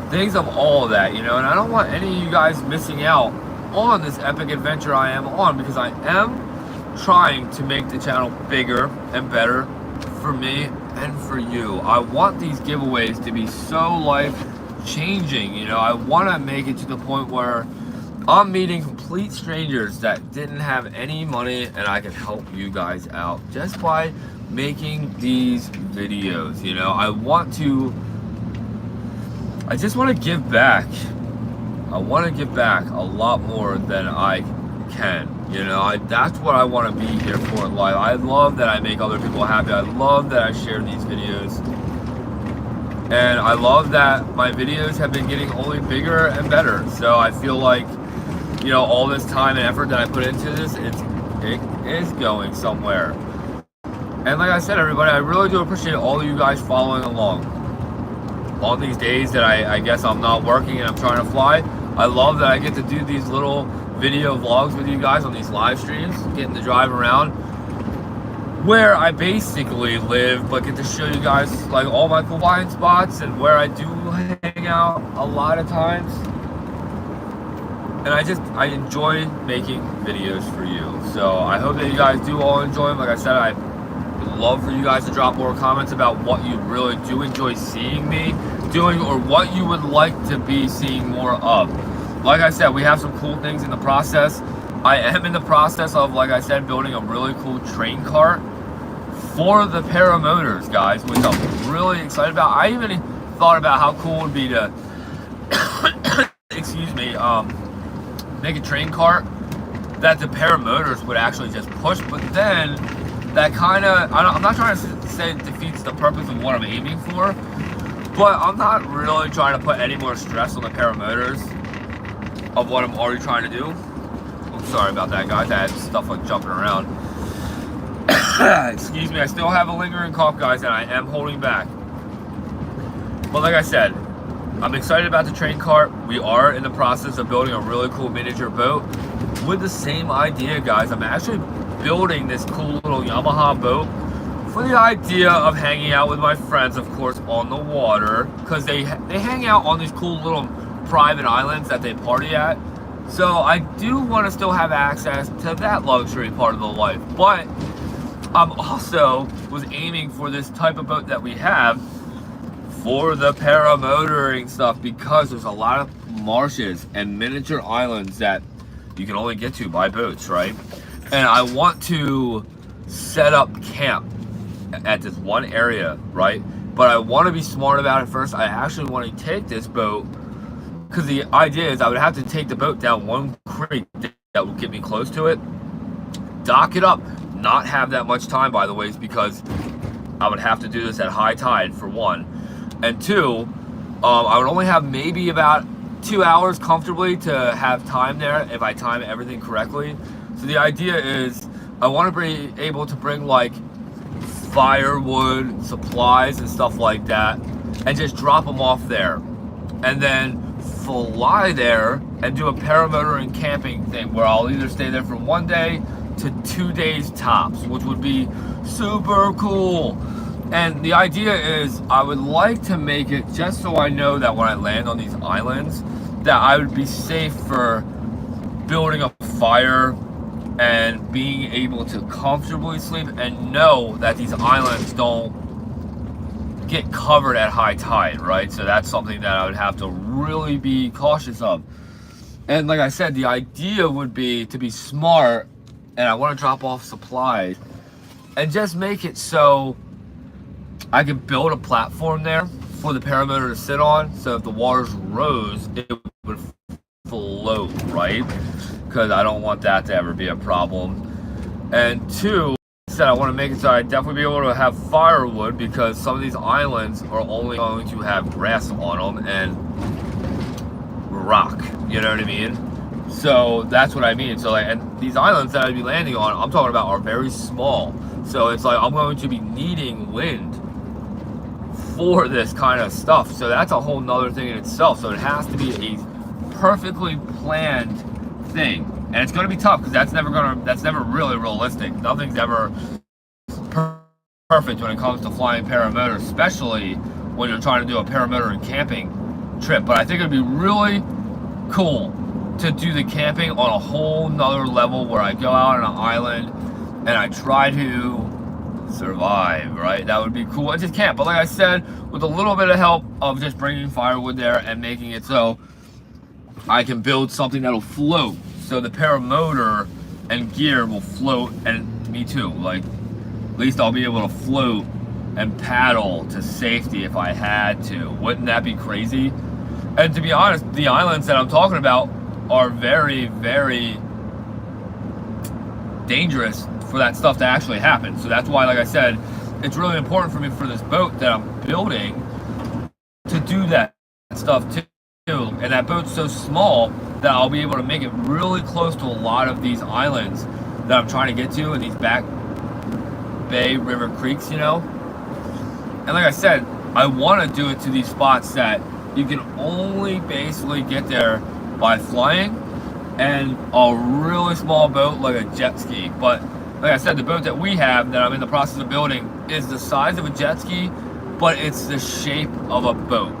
things of all of that, you know. And I don't want any of you guys missing out on this epic adventure I am on, because I am trying to make the channel bigger and better for me and for you. I want these giveaways to be so life changing, you know. I want to make it to the point where I'm meeting complete strangers that didn't have any money, and I can help you guys out just by making these videos, you know. I just want to give back. I want to give back a lot more than I can, you know. That's what I want to be here for in life. I love that I make other people happy. I love that I share these videos. And I love that my videos have been getting only bigger and better. So I feel like, you know, all this time and effort that I put into this, it is going somewhere. And like I said, everybody, I really do appreciate all of you guys following along. All these days that I guess I'm not working and I'm trying to fly, I love that I get to do these little video vlogs with you guys on these live streams, getting to drive around where I basically live, but get to show you guys like all my cool flying spots and where I do hang out a lot of times. And I enjoy making videos for you. So I hope that you guys do all enjoy them. Like I said, I would love for you guys to drop more comments about what you really do enjoy seeing me doing, or what you would like to be seeing more of. Like I said, we have some cool things in the process. I am in the process of, like I said, building a really cool train cart for the paramotors, guys, which I'm really excited about. I even thought about how cool it would be to excuse me, make a train cart that the paramotors would actually just push, but then that kind of, I'm not trying to say it defeats the purpose of what I'm aiming for, but I'm not really trying to put any more stress on the paramotors of what I'm already trying to do. I'm sorry about that, guys. I had stuff like jumping around. Excuse me, I still have a lingering cough, guys, and I am holding back. But like I said, I'm excited about the train cart. We are in the process of building a really cool miniature boat with the same idea, guys. I'm actually building this cool little Yamaha boat for the idea of hanging out with my friends, of course, on the water, because they hang out on these cool little private islands that they party at. So I do want to still have access to that luxury part of the life, but I'm also was aiming for this type of boat that we have for the paramotoring stuff, because there's a lot of marshes and miniature islands that you can only get to by boats, right? And I want to set up camp at this one area, right? But I want to be smart about it first. I actually want to take this boat, because the idea is I would have to take the boat down one creek that would get me close to it, dock it up, not have that much time, by the way, because I would have to do this at high tide, for one. And two, I would only have maybe about 2 hours comfortably to have time there if I time everything correctly. So the idea is I want to be able to bring like firewood, supplies and stuff like that, and just drop them off there. And then fly there and do a paramotor and camping thing where I'll either stay there for 1 day to 2 days tops, which would be super cool. And the idea is I would like to make it just so I know that when I land on these islands that I would be safe for building a fire and being able to comfortably sleep and know that these islands don't get covered at high tide, right? So that's something that I would have to really be cautious of. And like I said, the idea would be to be smart, and I want to drop off supplies and just make it so I can build a platform there for the paramotor to sit on, so if the waters rose, it would float, right? Because I don't want that to ever be a problem. And two, I said I want to make it so I definitely be able to have firewood, because some of these islands are only going to have grass on them and rock, you know what I mean? So that's what I mean. So like, and these islands that I'd be landing on, I'm talking about, are very small. So it's like I'm going to be needing wind for this kind of stuff. So that's a whole nother thing in itself. So it has to be a perfectly planned thing, and it's going to be tough because that's never really realistic. Nothing's ever perfect when it comes to flying paramotor, especially when you're trying to do a paramotor and camping trip. But I think it'd be really cool to do the camping on a whole nother level, where I go out on an island and I try to survive, right? That would be cool. I just can't. But like I said, with a little bit of help of just bringing firewood there and making it so I can build something that'll float, so the paramotor and gear will float, and me too. Like, at least I'll be able to float and paddle to safety if I had to. Wouldn't that be crazy? And to be honest, the islands that I'm talking about are very, very dangerous for that stuff to actually happen. So that's why, like I said, it's really important for me, for this boat that I'm building, to do that stuff too. And that boat's so small that I'll be able to make it really close to a lot of these islands that I'm trying to get to, in these back bay river creeks, you know. And like I said, I want to do it to these spots that you can only basically get there by flying and a really small boat like a jet ski. But like I said, the boat that we have, that I'm in the process of building, is the size of a jet ski, but it's the shape of a boat,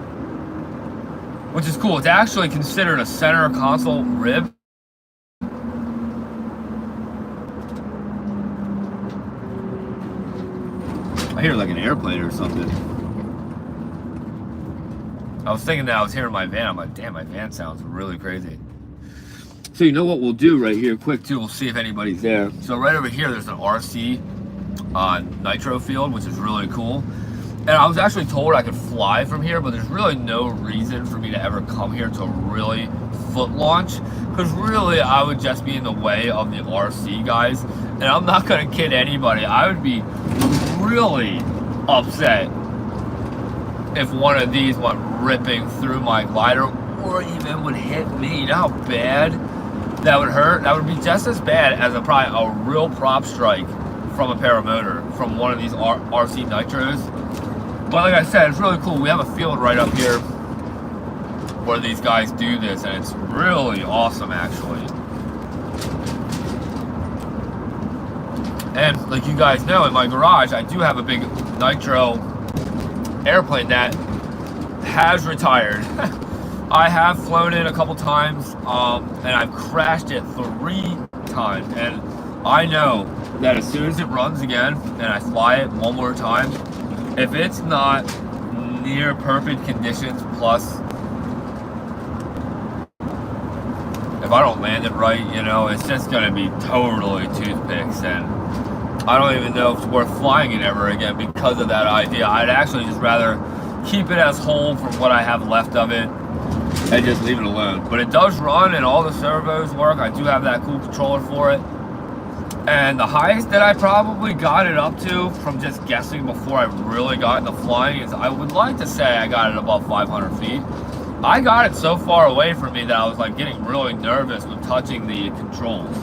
which is cool. It's actually considered a center console rib. I hear like an airplane or something. I was thinking that I was hearing my van. I'm like, damn, my van sounds really crazy. So you know what we'll do right here quick too, we'll see if anybody's there. So right over here, there's an RC nitro field, which is really cool. And I was actually told I could fly from here, but there's really no reason for me to ever come here to really foot launch, because really I would just be in the way of the RC guys. And I'm not gonna kid anybody, I would be really upset if one of these went ripping through my glider, or even would hit me. You know how bad that would hurt? That would be just as bad as probably a real prop strike from a paramotor, from one of these RC nitros. But like I said, it's really cool. We have a field right up here where these guys do this, and it's really awesome, actually. And like you guys know, in my garage, I do have a big nitro airplane that has retired. I have flown it a couple times, and I've crashed it 3 times. And I know that as soon as it runs again, and I fly it one more time, if it's not near perfect conditions, plus if I don't land it right, you know, it's just gonna be totally toothpicks, and I don't even know if it's worth flying it ever again because of that idea. I'd actually just rather keep it as whole from what I have left of it and just leave it alone. But it does run, and all the servos work. I do have that cool controller for it. And the highest that I probably got it up to, from just guessing before I really got into flying, is I would like to say I got it above 500 feet. I got it so far away from me that I was like getting really nervous with touching the controls.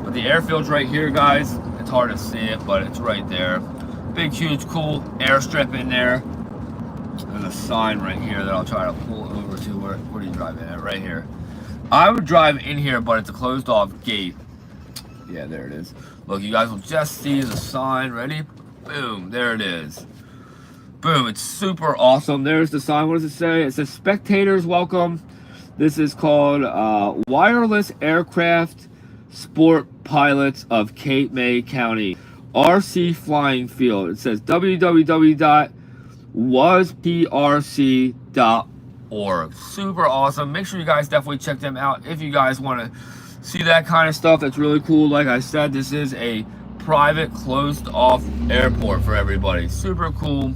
But the airfield's right here, guys. It's hard to see it, but it's right there. Big, huge, cool airstrip in there. There's there's a sign right here that I'll try to pull over to. Where do you drive in at? Right here. I would drive in here, but it's a closed off gate. Yeah, there it is. Look, you guys will just see the sign. Ready? Boom, there it is. Boom, it's super awesome. There's the sign. What does it say? It says spectators welcome. This is called Wireless Aircraft Sport Pilots of Cape May County. RC Flying Field. It says www.wasprc.org. Super awesome. Make sure you guys definitely check them out if you guys want to see that kind of stuff. That's really cool. Like I said, this is a private closed off airport for everybody. Super cool.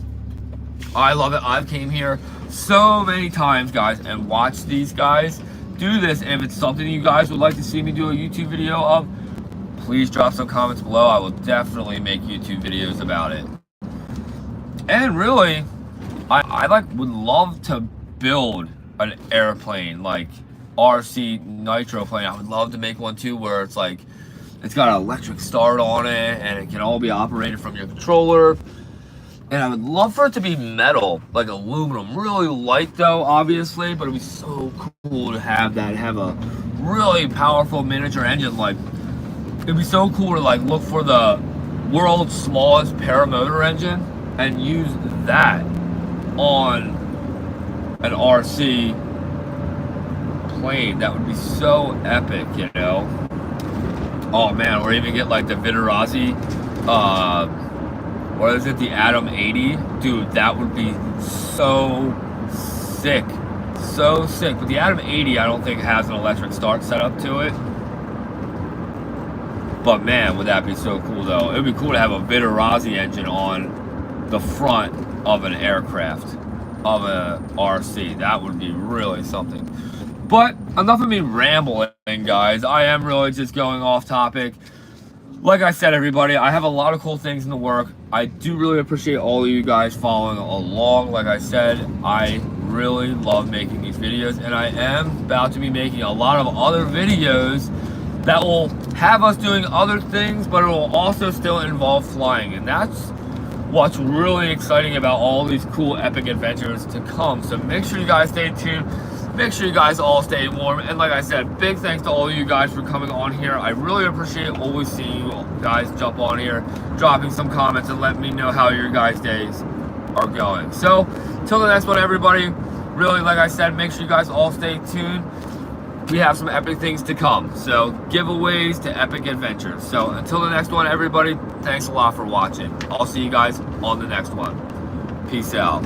I love it. I've came here so many times, guys, and watched these guys do this. And if it's something you guys would like to see me do a YouTube video of, please drop some comments below. I will definitely make YouTube videos about it. And really, I like would love to build an airplane, like RC nitro plane. I would love to make one too, where it's like it's got an electric start on it and it can all be operated from your controller. And I would love for it to be metal, like aluminum. Really light though, obviously, but it'd be so cool to have that, have a really powerful miniature engine. Like, it'd be so cool to like look for the world's smallest paramotor engine and use that on an RC plane. That would be so epic, you know? Oh man, or even get like the Vitarazi, what is it, the Atom 80? Dude, that would be so sick. So sick. But the Atom 80, I don't think has an electric start set up to it. But man, would that be so cool though. It would be cool to have a Vitarazi engine on the front of an aircraft, of a RC. That would be really something. But enough of me rambling, guys. I am really just going off topic. Like I said, everybody, I have a lot of cool things in the work. I do really appreciate all of you guys following along. Like I said, I really love making these videos, and I am about to be making a lot of other videos that will have us doing other things, but it will also still involve flying. And that's what's really exciting about all these cool epic adventures to come. So make sure you guys stay tuned. Make sure you guys all stay warm. And like I said, big thanks to all of you guys for coming on here. I really appreciate always seeing you guys jump on here, dropping some comments, and letting me know how your guys' days are going. So, till the next one, everybody, really, like I said, make sure you guys all stay tuned. We have some epic things to come. So, giveaways to epic adventures. So, until the next one, everybody, thanks a lot for watching. I'll see you guys on the next one. Peace out.